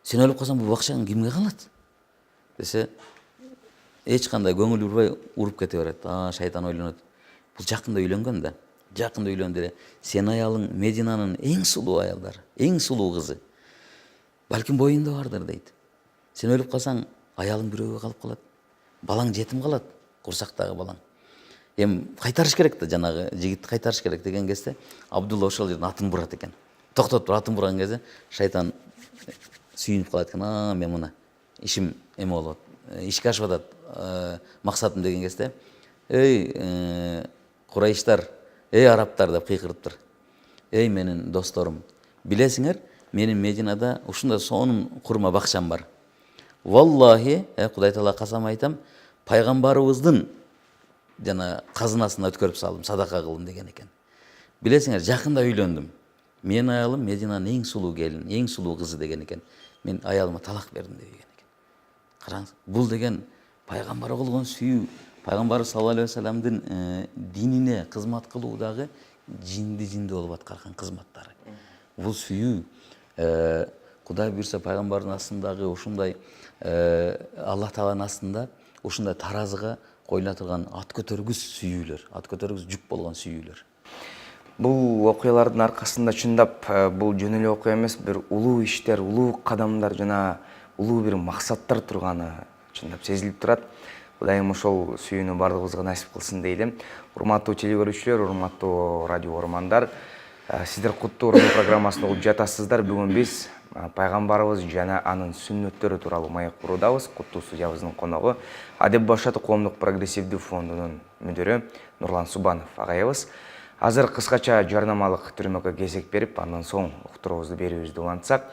Сен өлүп калсаң, бул бакчаң кимге калат? Десе, эч кандай көңүл бурбай уруп кете берет. Шайтан ойлонот. Бул жакында үйлөнгөн да. Жакында үйлөндү. Сен аялың Мединанын эң сулуу аялдары, эң сулуу кызы. Балким боюнда бардыр дейт. Сен өлүп калсаң, аялың бирөөгө калып калат. Балаң жетим калат, курсактагы балаң. Кайтарыш керек да, жанагы жигитти кайтарыш керек деген кезде Абдулла ошол жерден атын бурат экен. Токтоп туруп атын бурган кезде шайтан сүйүнүп калат экен. Мен мына ишим эме болот. Ишке ашып атат максатым деген кезде, Курайыштар, арабтар деп кыйкырыптыр. Менин досторум, билесиңер, менин Мединада ушундай сонун курма бакчам бар. Валлахи, Кудай Таала касам айтам, пайгамбарыбыздын жана казынасына өткөрүп салдым, садака кылдым деген экен. Билесиңер, жакында үйлөндүм. Менин аялым Мединанын эң сулуу келин, эң сулуу кызы деген экен. Мен аялыма талак бердим деген экен. Караңыз, бул деген пайгамбарга болгон сүйүү, пайгамбар саллаллаху алейхи вассаламдын динине кызмат кылуудагы жинди болуп аткарган кызматтары. Бул сүйүү Кудай буйрса пайгамбардын астындагы ушундай Аллах Тааланын астында ушундай таразыга коюла турган ат көтөргүс сүйүүлөр, ат көтөргүс жүк болгон сүйүүлөр. Бул окуялардын аркасында чындап бул жөн эле окуя эмес, бир улуу иштер, улуу кадамдар жана улуу бир максаттар турганы чындап сезилип турат. Кудайым ошол сүйүүнү бардыгыбызга насип кылсын дейли. Урматтуу телегөрүүчүлөр, урматтуу радио угармандар, сиздер куттуу урматтуу программасын угуп жатасыздар. Бүгүн биз пайгамбарыбыз жана анын сүннөттөрү тууралуу маек куруудабыз. Куттуу студиябыздын коногу Адеп Башаты коомдук прогрессивдүү фондунун мүдүрү Нурлан Субанов агайыбыз. Азыр кыскача жарнамалык түрмөккө кезек берип, андан соң уктуруубузду берүүбүздү улантсак,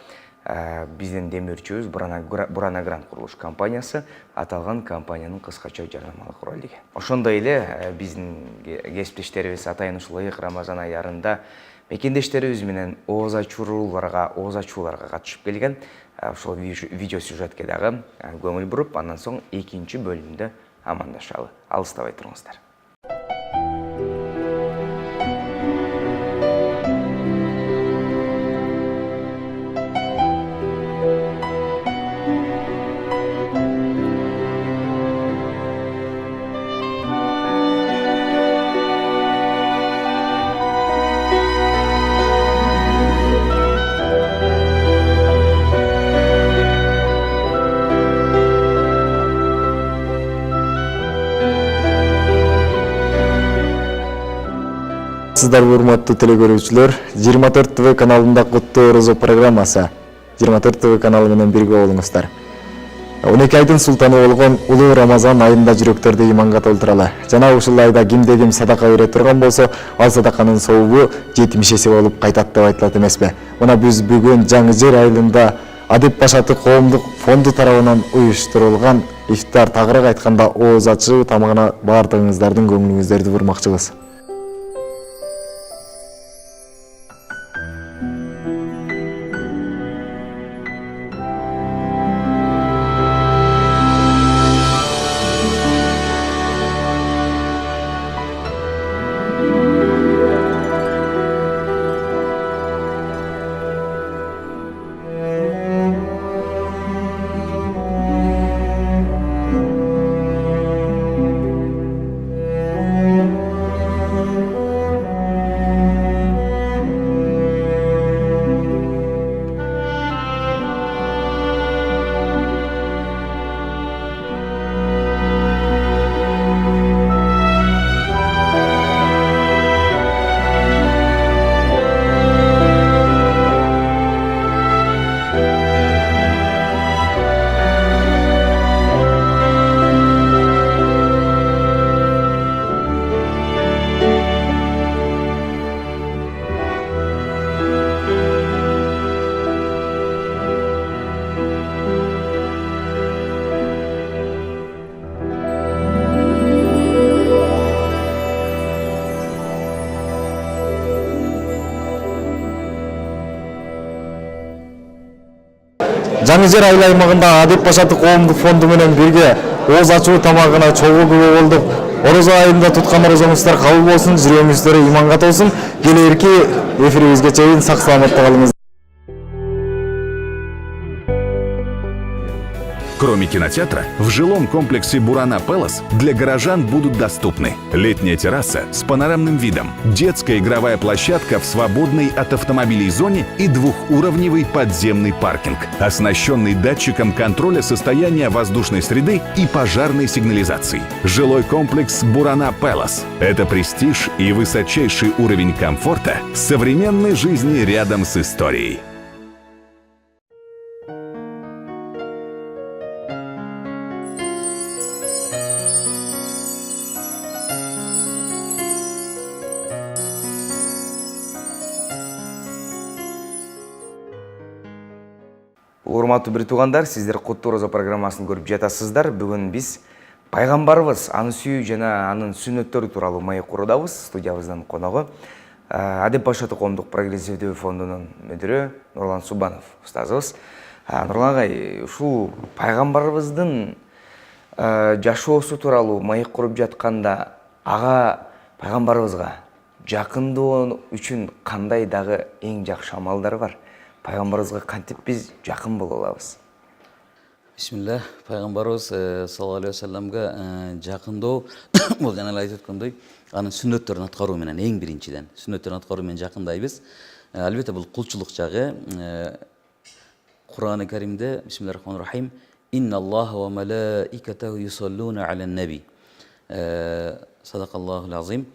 биздин демирчүбүз Бурана Грант курулуш компаниясы аталган компаниянын кыскача жарнамалык ролиги. Ошондой эле биздин кесиптештерибиз атайын ушул ыйык Рамазан айарында мекендештерибиз менен ооз ачууларга катышып келген. Ошол видео сюжетке дагы көңүл буруп, андан соң экинчи бөлүмдө амандашалы. Алыстабай туруңуздар. саламатсыздарбы урматтуу телекөрүүчүлөр. 24 ТВ каналында Куттуу Орозо программасы 24 ТВ каналы менен бирге болуңуздар. 12 айдын султаны болгон улуу Рамазан айында жүрөктөрдү иманга толтуралы. Жана ушул айда кимде ким садака бере турган болсо, ал садаканын сообу 70 эсе болуп кайтат деп айтылат эмеспи? Мына биз бүгүн Жаңы Жер айылында Адип Башаты коомдук фонду тарабынан уюштурулган ифтар, тагыраак айтканда ооз ачуу тамагына баардыгыңыздардын көңүлүңүздөрдү бурмакчыбыз. Жаңы Жер айыл аймагында Адип Башаты коомдук фонду менен бирге ооз ачуу тамагына чогуу күбө болдук. Орозо айында туткан орозоңуздар кабыл болсун, жүрөгүңүздөр иманга толсун. Келерки эфирибизге чейин сак саламатта калыңыз. Кроме кинотеатра, в жилом комплексе Бурана Пэлас для горожан будут доступны летняя терраса с панорамным видом, детская игровая площадка в свободной от автомобилей зоне и двухуровневый подземный паркинг, оснащенный датчиком контроля состояния воздушной среды и пожарной сигнализацией. Жилой комплекс Бурана Пэлас – это престиж и высочайший уровень комфорта современной жизни рядом с историей. Урматтуу бир туугандар, сиздер Куттуу Орозо программасын көрүп жатасыздар. Бүгүн биз пайгамбарыбыз, аны сүйүү жана анын сүннөттөрү тууралуу маек курудабыз. Студиябыздын коногу Адип Башаты коомдук прогрессивдүү фондунун мүдүрү Нурлан Субанов устазыбыз. Нурлан агай, ушул пайгамбарыбыздын жашоосу тууралуу маек куруп жатканда, ага пайгамбарыбызга жакындоо үчүн кандай дагы эң жакшы амалдар бар? Пайгамбарыбызга кантип биз жакын боло алабыз? Бисмилlah, пайгамбарыбыз саллаллаху алейхи вассаламга жакындоо бул жана эле айтып өткөндөй, анын сүннөттөрүн аткаруу менен эң биринчиден сүннөттөрүн аткаруу менен жакындайбыз. Албетте бул кулчулук жагы. Кур'аны Каримде Бисмиллахир-рахманир-рахим Инналлаха ва малаикатаху юсаллуна алан наби. Садакаллахул азим.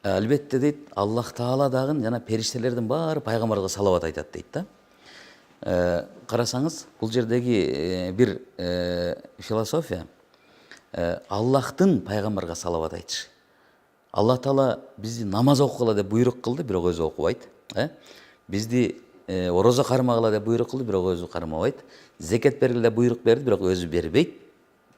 Албетте дейт, Аллах Таала дагы жана периштелердин баары пайгамбарга салават айтат дейт да. Карасаңыз, бул жердеги бир философия Аллахтын пайгамбарга салават айтышы. Аллах Таала бизди намаз окугула деп буйрук кылды, бирок өзү окубайт. Бизди орозо кармагыла деп буйрук кылды, бирок өзү кармабайт. Зекет бергиле деп буйрук берди, бирок өзү бербейт.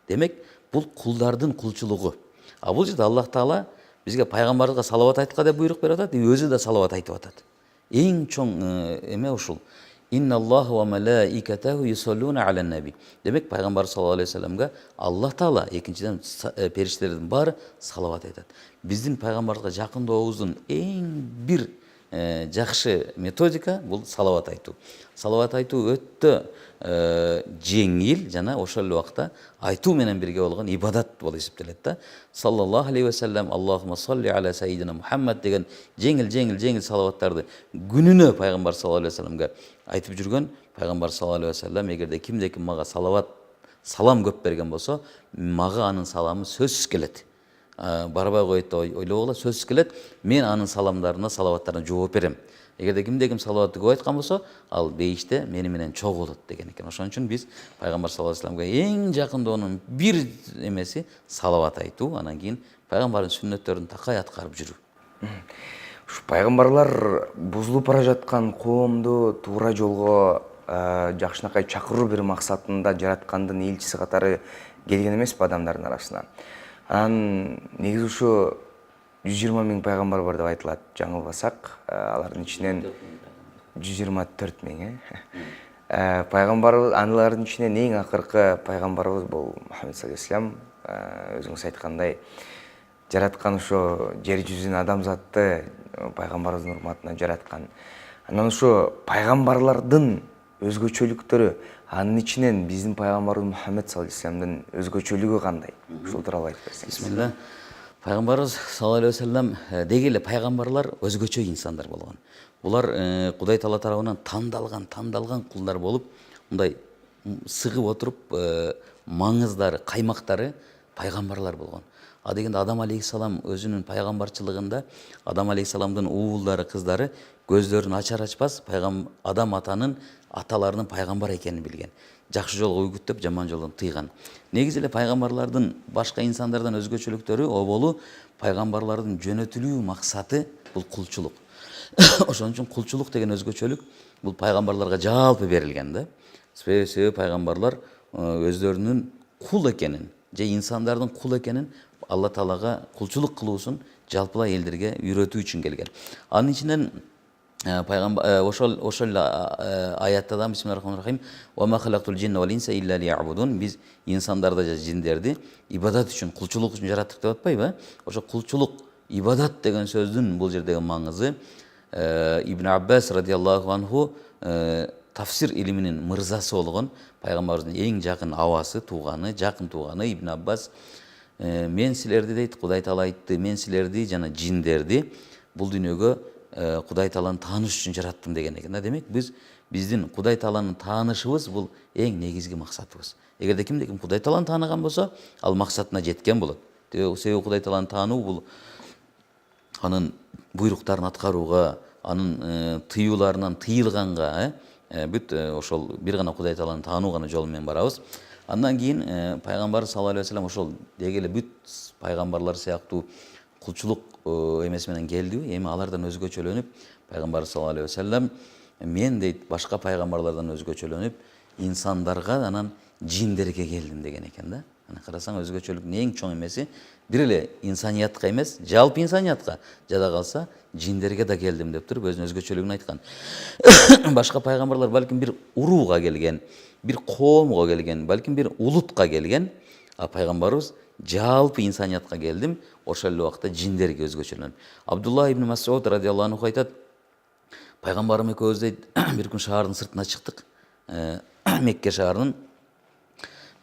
Демек, бул кулдардын кулчулугу. А бул жерде Аллах Таала бизге пайгамбарга салават айткыла деп буйрук берип атат, өзү да салават айтып атат. Эң чоң эме ушул. Инналлаха ва малаикатаху юсаллуна алан наби. Демек пайгамбар саллаллаху алейхи вассаламга Аллах Таала экинчиден периштелердин баары салават айтат. Биздин пайгамбарга жакындообуздун эң бир жакшы методика бул салават айтуу. Салават айтуу өтө жеңил жана ошол эле убакта айтуу менен бирге болгон ибадат болуп эсептелет да. Саллаллаху алейхи вассалам Аллахумма салли аля сайидина Мухаммад деген жеңил салаваттарды күнүнө пайгамбар саллаллаху алейхи вассаламга айтып жүргөн. Пайгамбар саллаллаху алейхи вассалам эгерде кимде ким мага салам көп берген болсо, мага анын саламы сөзсүз келет. барбай коет деп ойлогула сөзсүз келет. Мен анын саламдарына, салаваттарына жооп берем. Эгерде кимде ким салаватты көп айткан болсо, ал бейиште мени менен чогуу болот деген экен. Ошон үчүн биз пайгамбар саллаллаху алейхи вассаламга эң жакынdoonун бир эмеси салават айтуу, анан кийин пайгамбардын сүннөттөрүн такай аткарып жүрүү. Ушу пайгамбарлар бузулуп бара жаткан коомду туура жолго жакшынакай чакыруу бир максатында жараткандын элчиси катары келген эмеспи адамдардын арасына. Анан негизи ушу 120 миң пайгамбар бар деп айтылат, жаңылбасак. Алардын ичинен 124 миң. Пайгамбар, аналардын ичинен эң акыркы пайгамбарыбыз бул Мухаммед саллаллаху алейхи вассалам. Өзүңүз айткандай, жараткан ошо жер жүзүн адамзатты пайгамбарыбыздын урматына жараткан. Анан ошо пайгамбарлардын өзгөчөлүктөрү, анын ичинен биздин пайгамбарыбыз Мухаммед саллаллаху алейхи вассаламдын өзгөчөлүгү кандай? Ушул тууралуу айтып берсеңиз. Бисмилла. Пайгамбарыбыз саллаллаху алейхи вассалам деги эле пайгамбарлар өзгөчө инсандар болгон. Булар Кудай Таала тарабынан тандалган кулдар болуп, мындай сыгып отуруп маңыздары, каймактары пайгамбарлар болгон. А дегенде Адам алейхиссалам өзүнүн пайгамбарчылыгында Адам алейхиссаламдын уулдары, кыздары көздөрүн ачар ачпас Адам атанын аталарынын пайгамбар экенин билген. Жакшы жолго уйгуттап, жаман жолдон тыйган. Негизи эле пайгамбарлардын башка инсандардан өзгөчөлүктөрү оболу пайгамбарлардын жөнөтүлүү максаты бул кулчулук. Ошон үчүн кулчулук деген өзгөчөлүк бул пайгамбарларга жалпы берилген да. Себеби пайгамбарлар өздөрүнүн кул экенин, же инсандардын кул экенин Алла Таалага кулчулук кылуусун жалпылай элдерге үйрөтүү үчүн келген. Анын ичинен пайгамбар ошол аятта да бисмиллахир-рахманир-рахим ва ма халактул джинна вал инса илля лиябудун, биз инсандарды же жиндерди ибадат үчүн, кулчулук үчүн жараттык деп атпайбы? Ошо кулчулук, ибадат деген сөздүн бул жердеги маңызы Ибн Аббас радиаллаху анху тафсир илиминин мырзасы болгон пайгамбарыбыздын эң жакын абасы, тууганы, жакын тууганы Ибн Аббас мен силерди дейт, Кудай Таала айтты, мен силерди жана жиндерди бул дүйнөгө Кудай Тааланы тааныш үчүн жараттым деген экен. Демек биздин Кудай Тааланы таанышыбыз бул эң негизги максатыбыз. Эгерде кимде ким Кудай Тааланы тааныган болсо, ал максатына жеткен болот. Себеби Кудай Тааланы таануу бул анын буйруктарын аткарууга, анын тыюуларынан тыйылганга, бүт ошол бир гана Кудай Тааланы таануу гана жол менен барабыз. Андан кийин пайгамбар саллаллаху алейхи вассалам ошол деги эле бүт пайгамбарлар сыяктуу кулчулук эмеси менен келди. Эми алардан өзгөчөлөнүп пайгамбар саллаллаху алейхи вассалам мен дейт башка пайгамбарлардан өзгөчөлөнүп инсандарга анан жиндерге келдим деген экен да. Ана карасаң өзгөчөлүктүн эң чоң эмеси бир эле инсаниятка эмес, жалпы инсаниятка, жада калса жиндерге да келдим деп туруп өзүнүн өзгөчөлүгүн айткан. Башка пайгамбарлар балким бир урууга келген, бир коомго келген, балким бир улутка келген, а пайгамбарыбыз жалпы инсаниятка келдим, ошол эле убакта жиндерге өзгөчөлөнүп. Абдулла ибн Мас'уд радиаллаху анху айтат, пайгамбарым экөөбүз дейт бир күн шаардын сыртына чыктык, Мекке шаарынын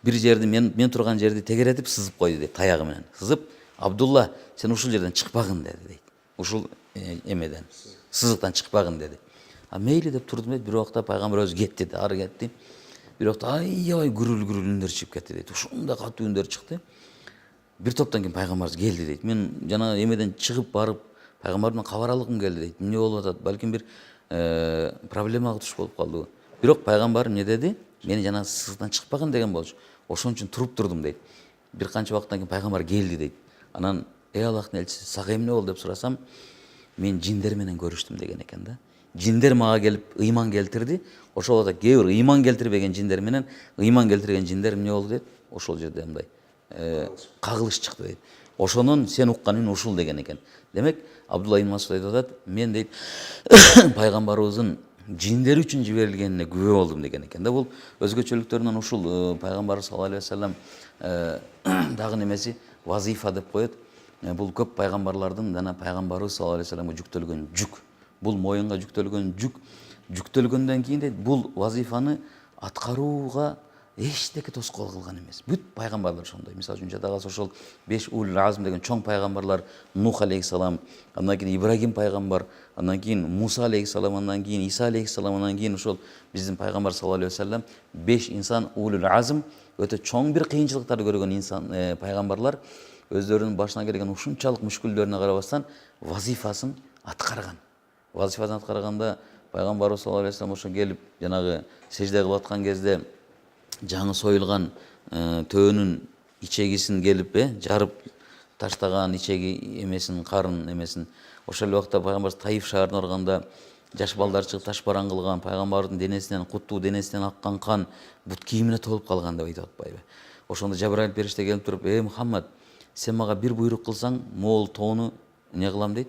бир жерди мен турган жерди тегеретип сызып койду дейт, таягы менен. Сызып, Абдулла, сен ушул жерден чыкпагын деди дейт. Ушул эмеден, сызыктан чыкпагын деди. А мейли деп турдум дейт, бир убакта пайгамбарыбыз кетти, ары кетти. Бир убакта аябай гүрүл үндөр чыгып кетти дейт. Ушундай катуу үндөр чыкты. Бир топтон кийин пайгамбарыбыз келди дейт. Мен жана эмеден чыгып барып пайгамбарымдан кабар алгым келди дейт. Эмне болуп атат? Балким бир проблемага туш болуп калдыбы. Бирок пайгамбарым не деди? Мени жана сызыктан чыкпагын деген болчу. Ошон үчүн туруп турдум дейт. Бир канча убакыттан кийин пайгамбар келди дейт. Анан Аллахтын элчиси, сага эмне болду деп сурасам, мен жиндер менен көрүштүм деген экен да. Жиндер мага келип ыйман келтирди. Ошол да кээ бир ыйман келтирбеген жиндер менен ыйман келтирген жиндер эмне болду дейт? Ошол жерде мындай кагылыш чыкты дейт. Ошонун сен укканың ушул деген экен. Демек, Абдулла ибн Мас'уд айтат, мен дейт пайгамбарыбыздын жиндер үчүн жиберилгенине күбө болдум деген экен да. Бул өзгөчөлүктөрүнөн ушул пайгамбар саллаллаху алейхи вассалам дагы немеси вазифа деп коет. Бул көп пайгамбарлардын жана пайгамбарыбыз саллаллаху алейхи вассаламга жүктөлгөн жүк. Бул моюнга жүктөлгөн жүк. Жүктөлгөндөн кийин дейт бул вазифаны аткарууга эчтеке тоскоол кылган эмес. Бүт пайгамбарлар ошондой. Мисалы үчүн жада калса ошол 5 улул азм деген чоң пайгамбарлар, Нух алейхиссалам, андан кийин Ибрагим пайгамбар, андан кийин Муса алейхиссалам, андан кийин Иса алейхиссалам, андан кийин ошол биздин пайгамбар саллаллаху алейхи вассалам 5 инсан улул азм, өтө чоң бир кыйынчылыктарды көргөн инсан пайгамбарлар. өздөрүнүн башына келген ушунчалык мүшкүлдөрүнө карабастан вазифасын аткарган. Вазифасын аткарганда пайгамбарыбыз саллаллаху алейхи вассалам ошо келип жанагы сежде кылып аткан кезде жаңы союлган төөнүн ичегисин келип жарып таштаган ичеги эмесин, карын эмесин. Ошол эле убакта пайгамбарыбыз Таиф шаарына барганда жаш балдар чыгып ташбаран кылган, пайгамбардын денесинен, куттуу денесинен аккан кан бут кийимине толуп калган деп айтып атпайбы. Ошондо Жабраил периште келип туруп: Мухаммад, сен мага бир буйрук кылсаң, могул тоону эмне кылам дейт?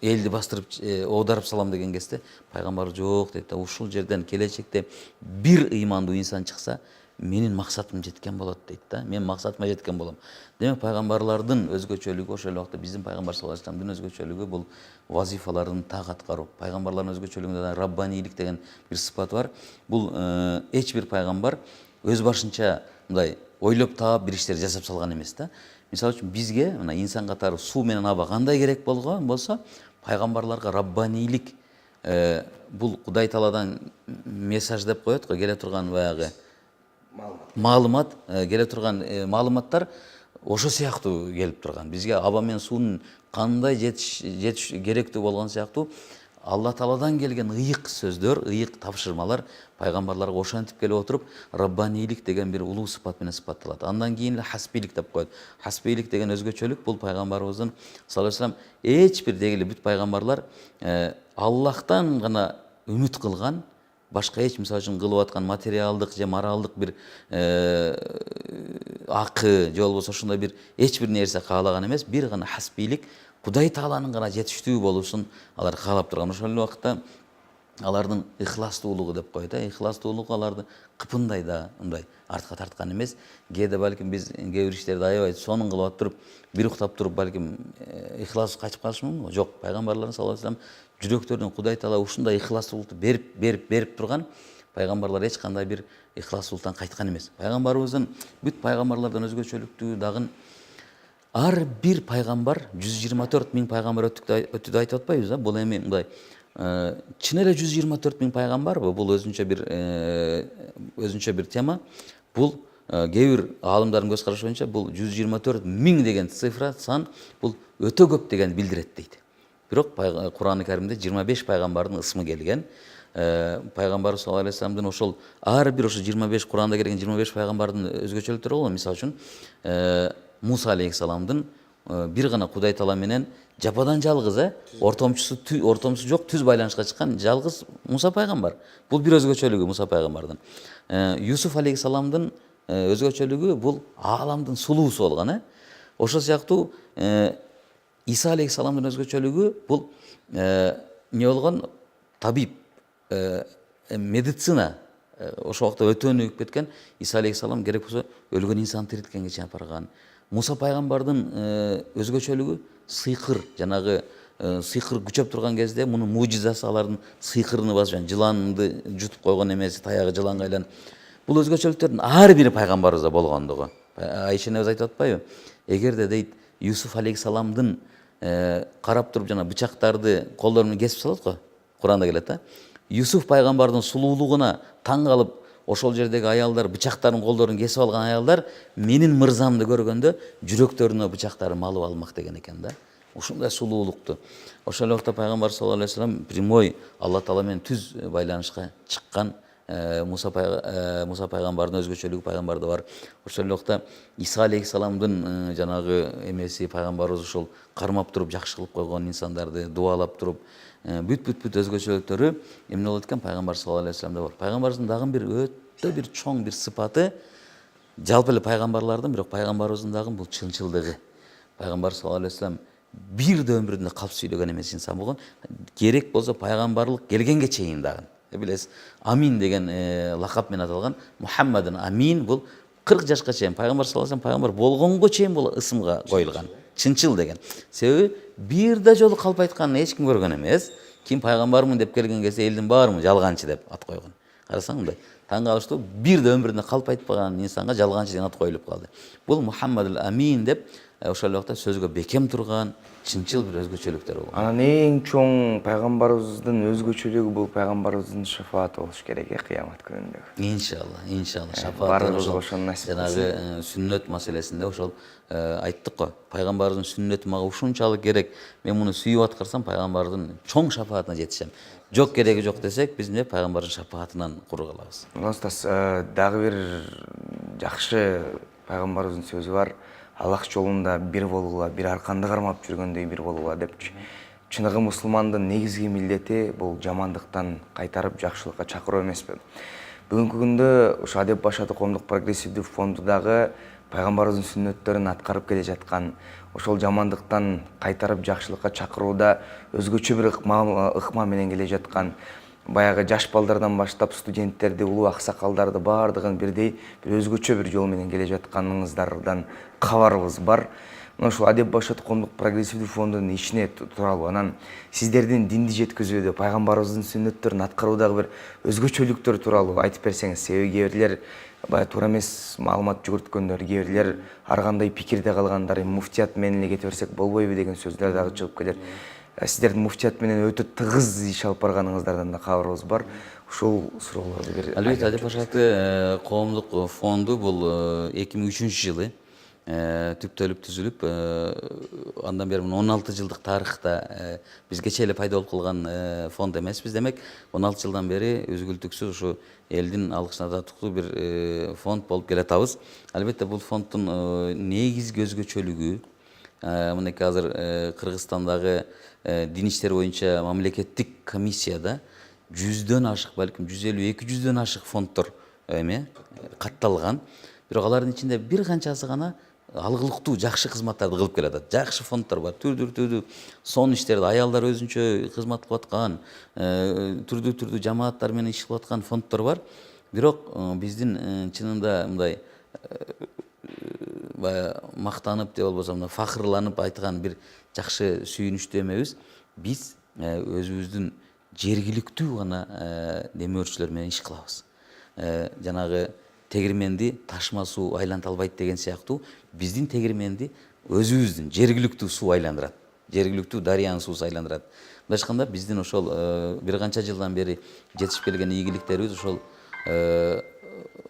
Элди бастырып, оодарып салам деген кезде пайгамбар жок дейт да, ушул жерден келечекте бир ыймандуу инсан чыкса, менин максатым жеткен болот дейт да. Мен максатыма жеткен болом. Демек пайгамбарлардын өзгөчөлүгү, ошол эле убакта биздин пайгамбар саллаллаху алейхи вассаламдын өзгөчөлүгү бул вазифаларын так аткаруу. Пайгамбарлардын өзгөчөлүгүндө да раббанилик деген бир сыпат бар. Бул эч бир пайгамбар өз башынча мындай ойлоп таап бир иштерди жасап салган эмес да. Мисалы үчүн бизге мына инсан катары суу менен аба кандай керек болгон болсо, пайгамбарларга раббанилик бул Кудай Тааладан мессаж деп коет го, келе турган баягы маалымат, келе турган маалыматтар ошо сыяктуу келип турган. Бизге аба менен суунун кандай жетиш керектүү болгон сыяктуу Алла Тааладан келген ыйык сөздөр, ыйык тапшырмалар пайгамбарларга ошентип келип отуруп, раббанилик деген бир улуу сыпат менен сыпатталат. Андан кийин эле хасбилик деп коет. Хасбилик деген өзгөчөлүк бул пайгамбарыбыздын саллаллаху алейхи вассалам эч бир дегиле бүт пайгамбарлар Аллахтан гана үмүт кылган, башка эч мисалы үчүн кылып аткан материалдык же моралдык бир акы же болбосо ошондой бир эч бир нерсе каалаган эмес, бир гана хасбилик, Кудай Тааланын гана жетиштүү болушун алар каалап турган. Ошол эле убакта алардын ыхластуулугу деп коет. Ыхластуулугу аларды кыпындай да мындай артка тарткан эмес. Кээде балким биз кээ бир иштерди аябай сонун кылып туруп, бир уктап туруп балким ыхлас качып калышы мүмкүн. Жок, пайгамбарлар саллаллаху алейхи вассалам жүрөктөрүнөн Кудай Таала ушундай ыхластуулукту берип турган. Пайгамбарлар эч кандай бир ыхластуулуктан кайткан эмес. Пайгамбарыбыздын бүт пайгамбарлардан өзгөчөлүктүү дагы ар бир пайгамбар 124 миң пайгамбар өттү деп айтып атпайбыз да. Бул эми мындай чын эле 124 миң пайгамбарбы? Бул өзүнчө бир тема. Бул кээ бир аалымдардын көз карашы боюнча бул 124 миң деген цифра, сан бул өтө көп деген билдирет дейт. Бирок Кур'ан-ы Каримде 25 пайгамбардын ысмы келген. Пайгамбар саллаллаху алейхи вассаламдын ошол ар бир ошо 25 Кур'анда келген 25 пайгамбардын өзгөчөлүктөрү болгон. Мисалы үчүн Муса алейхиссаламдын бир гана Кудай Таала менен жападан жалгыз, ортомчусу жок, түз байланышка чыккан жалгыз Муса пайгамбар. Бул бир өзгөчөлүгү Муса пайгамбардын. Юсуф алейхиссаламдын өзгөчөлүгү бул ааламдын сулуусу болгон. Ошол сыяктуу Иса алейхиссаламдын өзгөчөлүгү бул эмне болгон? Табиб, медицина. Ошол убакта өтө өнүгүп кеткен. Иса алейхиссалам керек болсо өлгөн инсан тирилткенге чейин апарган. Муса пайгамбардын өзгөчөлүгү сыйкыр, жанагы сыйкыр күчөп турган кезде мунун мужизасы алардын сыйкырыны басып, жыланды жутуп койгон эмеси, таягы жыланга айланып. Бул өзгөчөлүктөрдүн ар бири пайгамбарыбызда болгондугу. Айша энебиз айтып атпайбы? Эгерде дейт Юсуф алейхиссаламдын карап туруп жана бычактарды колдору менен кесип салат го, Куранда келет да. Юсуф пайгамбардын сулуулугуна таң калып, ошол жердеги аялдар бычактарын колдорун кесип алган аялдар менин мырзамды көргөндө жүрөктөрүнө бычактарын малып алмак деген экен да. Ушундай сулуулукту. Ошол эле убакта пайгамбар саллаллаху алейхи вассалам прямой Алла Таала менен түз байланышка чыккан. Муса пайгамбардын өзгөчөлүгү пайгамбарда бар. Ошол эле убакта Иса алейхиссаламдын жанагы эмеси пайгамбарыбыз ушул кармап туруп жакшы кылып койгон инсандарды дуалап туруп бүт өзгөчөлүктөрү эмне болот экен? Пайгамбар саллаллаху алейхи вассаламда бар. Пайгамбарыбыздын дагы бир өтө бир чоң бир сыпаты, жалпы эле пайгамбарлардын, бирок пайгамбарыбыздын дагы бул чынчылдыгы. Пайгамбар саллаллаху алейхи вассалам бир да өмүрүндө калп сүйлөгөн эмес инсан болгон. Керек болсо пайгамбарлык келгенге чейин дагы. Билесиз, Амин деген лакап менен аталган. Мухаммадын Амин бул 40 жашка чейин пайгамбар саллаллаху алейхи вассалам пайгамбар болгонго чейин бул ысымга коюлган. Чынчыл деген. Себеби бир да жолу калп айтканын эч ким көргөн эмес. Ким пайгамбармын деп келген кезде элдин баарымы жалганчы деп ат койгон. Карасаң мындай таң калыштуу, бир да өмүрүндө калп айтпаган инсанга жалганчы деген ат коюлуп калды. Бул Мухаммадул Амин деп ошол убакта сөзгө бекем турган чынчыл бир өзгөчөлүктөр болгон. Анан эң чоң пайгамбарыбыздын өзгөчөлүгү бул пайгамбарыбыздын шафааты болуш керек кыямат күнүндөгү. Иншалла шафаат Баарыбызга ошону насип жанагы сүннөт маселесинде ошол айттык го. Пайгамбардын сүннөтү мага ушунчалык керек. Мен муну сүйүп аткарсам пайгамбардын чоң шафаатына жетишем. Жок кереги жок десек, биз эмне пайгамбардын шафаатынан куруп калабыз. Устаз, дагы бир жакшы пайгамбарыбыздын сөзү бар. Аллах жолунда бир болгула, бир арканды кармап жүргөндөй бир болгула депчи. Чыныгы мусулмандын негизги милдети бул жамандыктан кайтарып жакшылыкка чакыруу эмеспи? Бүгүнкү күндө ушу Адеп Башаты коомдук прогрессивдүү фонду дагы пайгамбарыбыздын сүннөттөрүн аткарып келе жаткан, ошол жамандыктан кайтарып жакшылыкка чакырууда өзгөчө бир ыкма менен келе жаткан, баягы жаш балдардан баштап студенттерди, улуу аксакалдарды баардыгын бирдей бир өзгөчө бир жол менен келе жатканыңыздардан кабарыбыз бар. Ошол Адеп Башаты коомдук прогрессивдүү фондунун ишине тууралуу, анан сиздердин динди жеткизүүдө пайгамбарыбыздын сүннөттөрүн аткаруудагы бир өзгөчөлүктөр тууралуу айтып берсеңиз. Себеби кээ бирлер баягы туура эмес маалымат жүгүрткөндөр, кээ бирлер ар кандай пикирде калгандар, муфтият менен эле кете берсек болбойбу деген сөздөр дагы чыгып келет. Сиздердин муфтият менен өтө тыгыз иш алып барганыңыздардан да кабарыбыз бар. Ушул суроолорду бир. Албетте, Адеп Башаты коомдук фонду бул 2003-жылы түптөлүп түзүлүп, андан бери 16 жылдык тарыхта бизгече эле пайда болуп калган фонд эмеспиз. Демек 16 жылдан бери үзгүлтүксүз ушу элдин алкышына татыктуу бир фонд болуп келатабыз. Албетте бул фонддун негизги өзгөчөлүгү мынакей азыр Кыргызстандагы дин иштери боюнча мамлекеттик комиссияда 100дөн ашык, балким 150-200дөн ашык фонддор катталган. Бирок алардын ичинде бир канчасы гана алгылыктуу жакшы кызматтарды кылып келатат. Жакшы фонддор бар, түрдүү сон иштерди аялдар өзүнчө кызмат кылып аткан, түрдүү жамааттар менен иш кылып аткан фонддор бар. Бирок биздин чынында мындай мактанып же болбосо фахырланып айткан бир жакшы сүйүнүчтүү эмебиз. Биз өзүбүздүн жергиликтүү гана демөөрчүлөр менен иш кылабыз. Жанагы тегирменди ташма суу айланта албайт деген сыяктуу биздин тегирменди өзүбүздүн жергиликтүү суу айландырат. Жергиликтүү дарыянын суусу айландырат. Мындайча айтканда биздин ошол бир канча жылдан бери жетишип келген ийгиликтерибиз ошол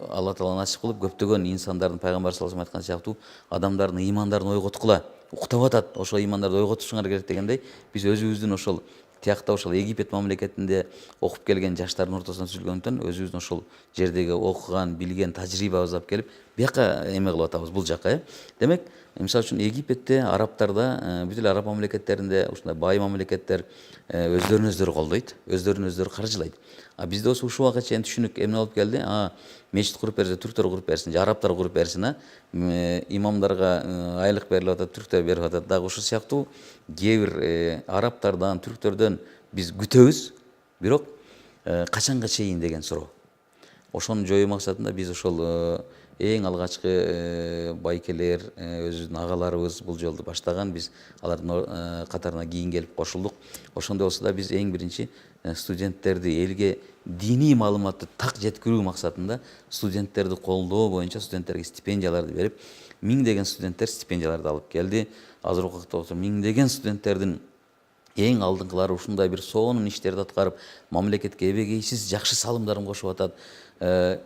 Алла Таала насип кылып көптөгөн инсандардын пайгамбар саллаллаху алейхи ва саллям айткан сыяктуу адамдардын ыймандарын ойготкула, уктап атат, ошол ыймандарды ойготушуңар керек дегендей, биз өзүбүздүн ошол тиякта ошол Египет мамлекетинде окуп келген жаштардын ортосунан түзүлгөндөн өзүбүздүн ошол жердеги окуган, билген тажрыйбабызды алып келип бияка эме кылып атабыз бул жака. Демек, мисалы үчүн Египетте, арабтарда, бүт эле араб мамлекеттеринде ушундай бай мамлекеттер өздөрүн өздөрү колдойт, өздөрүн өздөрү каржылайт. А бизде ошо ушул убакка чейин түшүнүк эмне болуп келди? Мечит куруп берсе, түрктөр куруп берсин, же арабтар куруп берсин, имамдарга айлык берилип атат, түрктөр берип атат. Дагы ушул сыяктуу кээ бир арабтардан, түрктөрдөн биз күтөбүз, бирок качанга чейин деген суроо. Ошону жоюу максатында биз ошол эң алгачкы байкелер, өзүбүздүн агаларыбыз бул жолду баштаган, биз алардын катарына кийин келип кошулдук. Ошондой болсо да биз эң биринчи студенттерди элге диний маалыматты так жеткирүү максатында студенттерди колдоо боюнча студенттерге стипендияларды берип, миңдеген студенттер стипендияларды алып келди. Азыркы убакта миңдеген студенттердин эң алдыңкылары ушундай бир сонун иштерди аткарып, мамлекетке эбегейсиз жакшы салымдарын кошуп атат.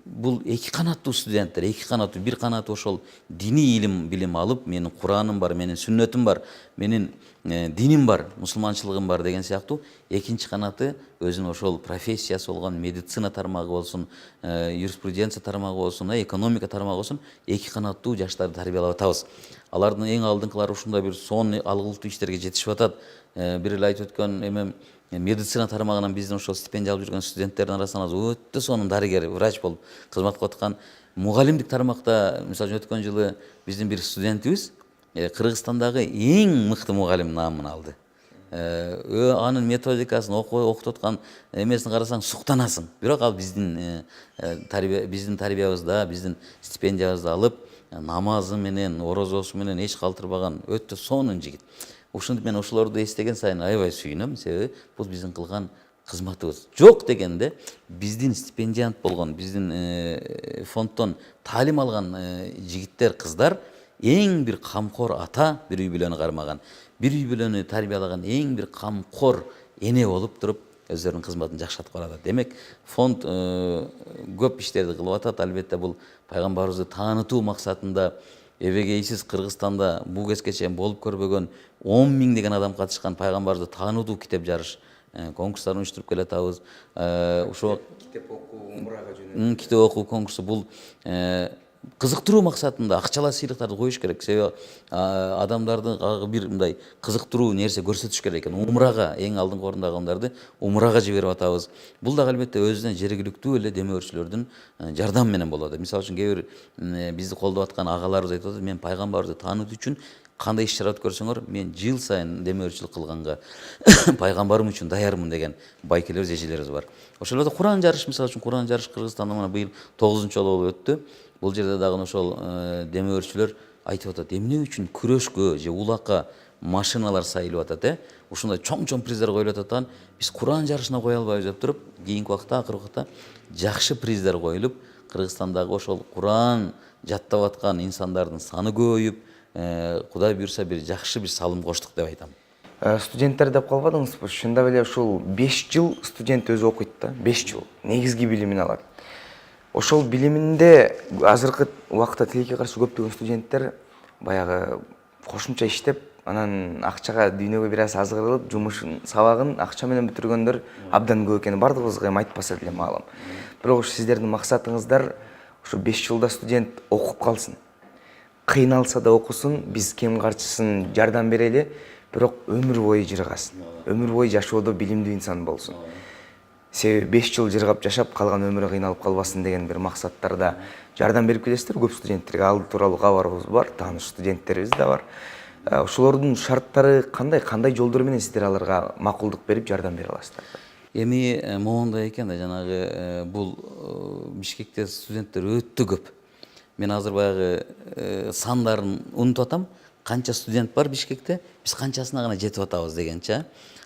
Бул эки канаттуу студенттер, эки канаттуу, бир канаты ошол диний билим алып, менин Кураным бар, менин сүннөтүм бар, менин диним бар, мусулманчылыгым бар деген сыяктуу, экинчи канаты өзүнүн ошол профессиясы болгон медицина тармагы болсун, юриспруденция тармагы болсун, экономика тармагы болсун, эки канаттуу жаштарды тарбиялап атабыз. Алардын эң алдыңкылары ушундай бир сонун алгылыктуу иштерге жетишип атат. Бир эле айтып өткөн медицина тармагынан биздин ошол стипендия алып жүргөн студенттердин арасынан өтө сонун дарыгер, врач болуп кызмат кылып аткан. Мугалимдик тармакта, мисалы үчүн өткөн жылы биздин бир студентибиз Кыргызстандагы эң мыкты мугалим наамын алды. Анын методикасын окутуп аткан эмесин карасаң суктанасың. Бирок ал биздин тарбиябызда, биздин стипендиябызды алып, намазы менен, орозосу менен эч калтырбаган өтө сонун жигит. Ушуну мен ошолорду эстеген сайын аябай сүйүнөм, себеби бул биздин кылган кызматыбыз. Жок дегенде биздин стипендиант болгон, биздин фонддон таалим алган жигиттер, кыздар эң бир камкор ата, бир үй бүлөнү кармаган, бир үй бүлөнү тарбиялаган эң бир камкор эне болуп туруп өздөрүнүн кызматын жакшыртып баратат. Демек фонд көп иштерди кылып атат. Албетте бул пайгамбарыбызды таанытуу максатында эбегейсиз Кыргызстанда бул кезге чейин болуп көрбөгөн 10 миңдеген адам катышкан пайгамбарыбызды таанытуу китеп жарыш конкурстарын уюштуруп келатабыз. Ошо Китеп окуу, умрага жөнөтүү. китеп окуу конкурсу бул кызыктыруу максатында акчалуу сыйлыктарды коюш керек. Себеби адамдарды бир мындай кызыктыруу нерсе көрсөтүш керек экен. Умрага эң алдыңкы орундагандарды умрага жиберип атабыз. Бул дагы албетте өзүнө жергиликтүү эле демөөрчүлөрдүн жардамы менен болот. Мисалы үчүн кээ бир бизди колдоп аткан агаларыбыз айтып атат, мен пайгамбарды таанытуу үчүн кандай иш чара өткөрсөңөр, мен жыл сайын демөөрчүлүк кылганга пайгамбарым үчүн даярмын деген байкелерибиз, эжелерибиз бар. Ошол эле Куран жарыш, мисалы үчүн Куран жарыш Кыргызстанда мына быйыл 9-жолу болуп өттү. Бул жерде дагы ошол демөөрчүлөр айтып атат, эмне үчүн күрөшкө же улакка машиналар сайылып атат, ушундай чоң приздер коюлуп атат. Биз Куран жарышына кое албайбыз деп туруп, кийинки убакта акыркы убакта жакшы приздер коюлуп, Кыргызстандагы ошол Куран жаттап аткан инсандардын саны көбөйүп, Кудай буйрса бир жакшы бир салым коштук деп айтам. Студенттер деп калбадыңызбы? Шында эле ушул 5 жыл студент өзү окуйт да, 5 жыл негизги билимин алат. Ошол билиминде азыркы убакта тилекке каршы көптөгөн студенттер баягы кошумча иштеп, анан акчага дүйнөгө бир аз азгырылып, жумушун, сабагын акча менен бүтүргөндөр абдан көп экени бардыгыбызга эми айтпаса деле маалым. Бирок сиздердин максатыңыздар ушу 5 жылда студент окуп калсын. Кыйналса да окусун, биз кем каршысын жардам берели, бирок өмүр бою жыргасын. Өмүр бою жашоодо билимдүү инсан болсун. Себеби 5 жыл жыргап жашап, калган өмүрү кыйналып калбасын деген бир максаттарда жардам берип келесиздер. Көп студенттерге ал тууралуу кабарыбыз бар, тааныш студенттерибиз да бар. Ошолордун шарттары кандай жолдор менен сиздер аларга макулдук берип жардам бере аласыздар? Эми моундай экен да, жанагы бул Бишкекте студенттер өтө көп. Мен азыр баягы сандарын унутуп атам. Канча студент бар Бишкекте, биз канчасына гана жетип атабыз дегенче.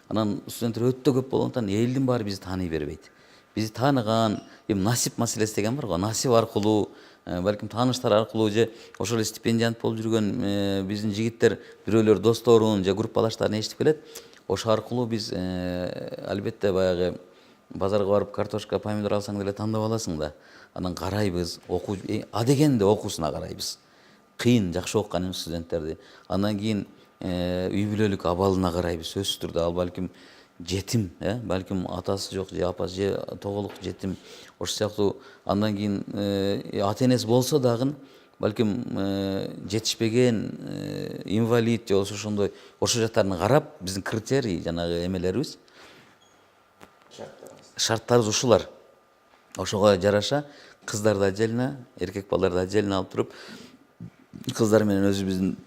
Анан студенттер өтө көп болгондон элдин баары бизди тааный бербейт. Бизди тааныган, эми насип маселеси деген бар го. Насип аркылуу, балким тааныштар аркылуу же ошол стипендиант болуп жүргөн биздин жигиттер бирөөлөр досторун же группалаштарын эшитип келет. Ошо аркылуу биз албетте баягы базарга барып картошка, помидор алсаң деле тандап аласың да. Анан карайбыз, адегенде окуусуна карайбыз. Кыйын, жакшы окуган студенттерди. Андан кийин үй бүлөлүк абалына карайбыз. Сөзсүз түрдө ал балким жетим, балким атасы жок же апасы же тоголук жетим. Ошол сыяктуу андан кийин ата-энеси болсо дагы балким жетишпеген инвалид же ошондой ошо жактарын карап, биздин критерий жанагы эмелерибиз, шарттарыбыз ушулар. Ошого жараша кыздарды отдельно, эркек балдарды отдельно алып туруп, кыздар менен өзүбүздүн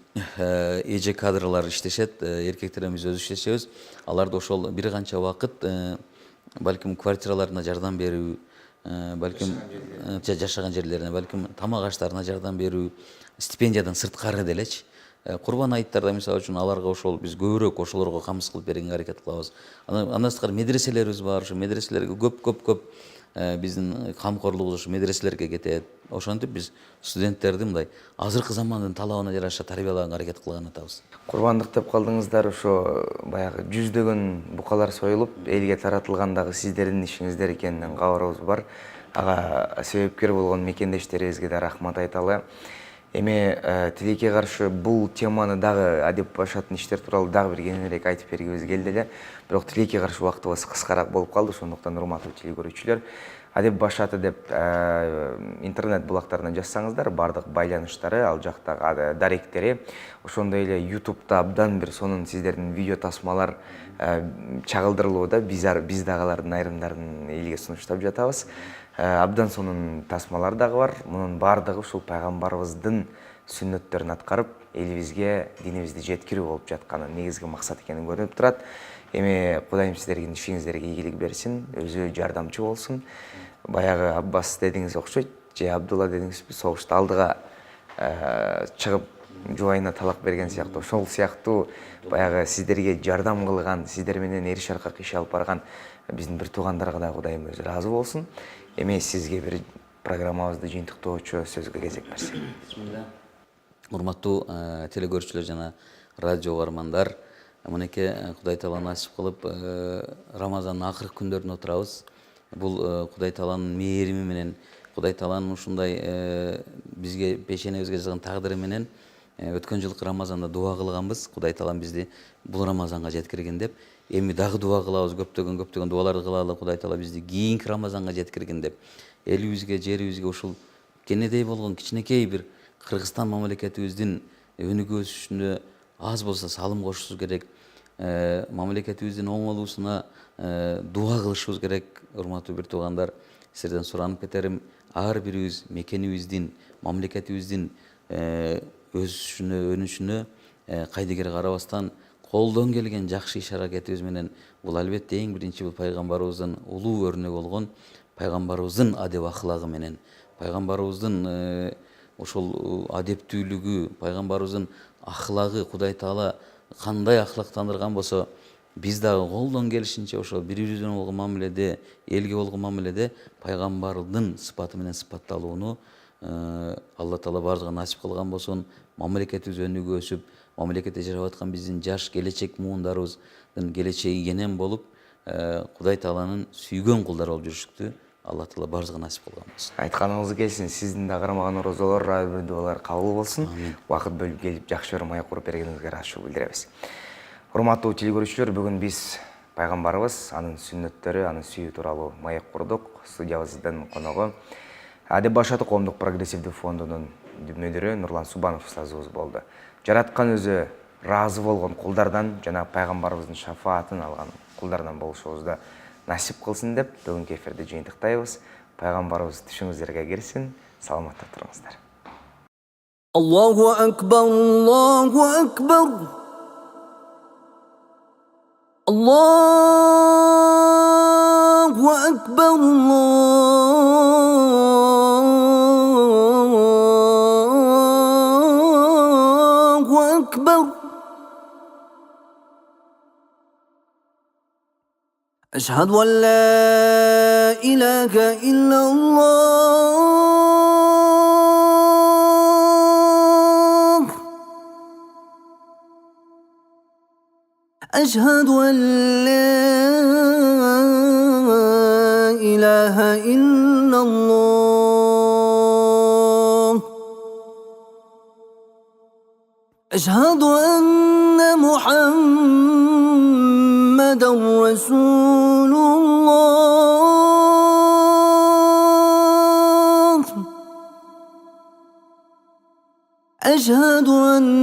эже кадрлар иштешет, эркектер менен биз өзүбүз иштешебиз. Аларды ошол бир канча убакыт балким квартираларына жардам берүү, балким жашаган жерлерине, балким тамак аштарына жардам берүү, стипендиядан сырткары делечи. Курбан айттарда мисалы үчүн аларга ошол биз көбүрөөк ошолорго камсыз кылып берүүгө аракет кылабыз. Андан сырткары медреселерибиз бар, ошо медреселерге көп биздин камкорлугубуз ошо медреселерге кетет. Ошентип биз студенттерди мындай азыркы замандын талабына жараша тарбиялаганга аракет кылган атабыз. Курбандык деп калдыңыздар, ошо баягы жүздөгөн букалар союлуп, элге таратылгандагы сиздердин ишиңиздер экенинен кабарыбыз бар. Ага себепкер болгон мекендештерибизге да рахмат айталы. Эми тилекке каршы бул теманы дагы адеп башатын иштер тууралуу дагы бир кененирээк айтып бергибиз келди эле. Бирок тилекке каршы убактыбыз кыскараак болуп калды, ошондуктан урматтуу телекөрүүчүлөр, адеп башаты деп интернет булактарына жазсаңыздар, бардык байланыштары, ал жактагы даректери, ошондой эле YouTube'да абдан бир сонун сиздердин видео тасмалар чагылдырылууда. Биз дагы алардын айрымдарын элге сунуштап жатабыз. Абдан сонун тасмалар дагы бар. Мунун бардыгы ушул пайгамбарыбыздын сүннөттөрүн аткарып, элибизге динибизди жеткирүү болуп жатканы негизги максат экени көрүнүп турат. Эми Кудайым сиздердин ишиңиздерге ийгилик берсин, өзү жардамчы болсун. Баягы Аббас дедиңиз окшойт, же Абдулла дедиңизби, согушта алдыга чыгып жубайына талак берген сыяктуу, ошол сыяктуу баягы сиздерге жардам кылган, сиздер менен эриш аркак иш алып барган биздин бир туугандарга да Кудайым өзү ыраазы болсун. Эми сизге бир программабызды жыйынтыктоочу сөзгө кезек берсек. урматтуу теле көрүүчүлөр жана радио угармандар, мынеке Кудай таала насип кылып Рамазандын акыркы күндөрүнө отурабыз. Бул Кудай тааланын мээрими менен, Кудай тааланын ушундай бизге пешенебизге жазган тагдыры менен өткөн жылкы Рамазанда дуа кылганбыз. Кудай таалам бизди бул Рамазанга жеткиргин деп. Эми дагы дуа кылабыз, көптөгөн дуаларды кылалы. Кудай таала бизди кийинки Рамазанга жеткиргин деп. Элибизге, жерибизге ушул кенедей болгон кичинекей бир Кыргызстан мамлекетибиздин өнүгүү өсүшүнө аз болсо салым кошушубуз керек. Мамлекетибиздин оңолуусуна дуа кылышыбыз керек. Урматтуу бир туугандар, сиздерден суранып кетерим, ар бирибиз мекенибиздин, мамлекетибиздин өсүшүнө, өнүшүнө кайдыгер карабастан колдон келген жакшы иш аракетибиз менен, бул албетте эң биринчи бул пайгамбарыбыздын улуу өрнөгү болгон пайгамбарыбыздын адеп аклагы менен, пайгамбарыбыздын ошол адептүүлүгү, пайгамбарыбыздын ахлагы, Кудай таала кандай ахлактандырган болсо, биз дагы колдон келишинче ошол бири-бириз менен болгон мамиледе, элге болгон мамиледе пайгамбардын сыпаты менен сыпатталууну Алла таала бардыгы насип кылган болсун. Мамлекетибиз өнүгүп өсүп, мамлекетте жашап аткан биздин жаш келечек муундарыбыздын келечеги кенен болуп, Кудай тааланын сүйгөн кулдары болуп жүрүшүктү Алла таала бардыгы насип кылган болсун. Айтканыңыз келсин, сиздин да кармаган орозолор, ар бир дуалар кабыл болсун. Убакыт бөлүп келип жакшы бір маек куруп бергениңизге ыраазычылык билдиребиз. Урматтуу телекөрүүчүлөр, бүгүн биз пайгамбарыбыз, анын сүннөттөрү, анын сүйүү тууралуу маек курдук. Студиябыздын коногу Адеп башаты коомдук прогрессивдүү фондунун мүдүрү Нурлан Субанов устазыбыз болду. Жараткан өзү ыраазы болгон кулдардан жана пайгамбарыбыздын шафаатын алган кулдардан болушубузду насип кылсын деп бүгүнкү эфирди жыйынтыктайбыз. Пайгамбарыбыз түшүңүздөргө кирсин. Саламатта туруңуздар. Аллаху акбар, Аллаху акбар. Allahu Ekber, Allahu Ekber. Eşhedü en la ilahe illallah. أشهد أن لا إله إلا الله. أشهد أن محمدا رسول الله. أشهد أن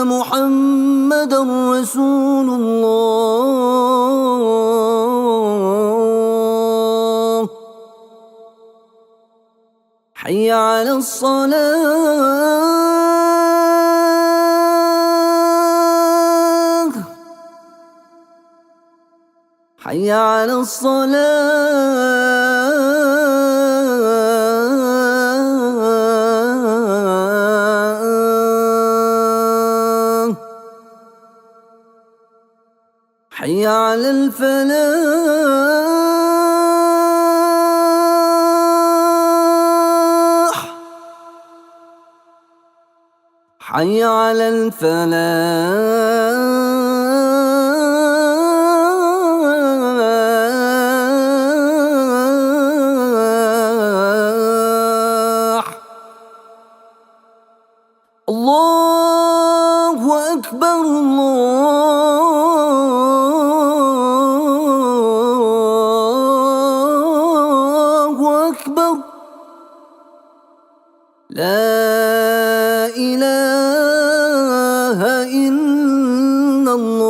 محمد رسول الله. حي على الصلاة. حي على حي على الفلاح. حي على الفلاح. الله أكبر، الله أكبر. لا إله إلا الله.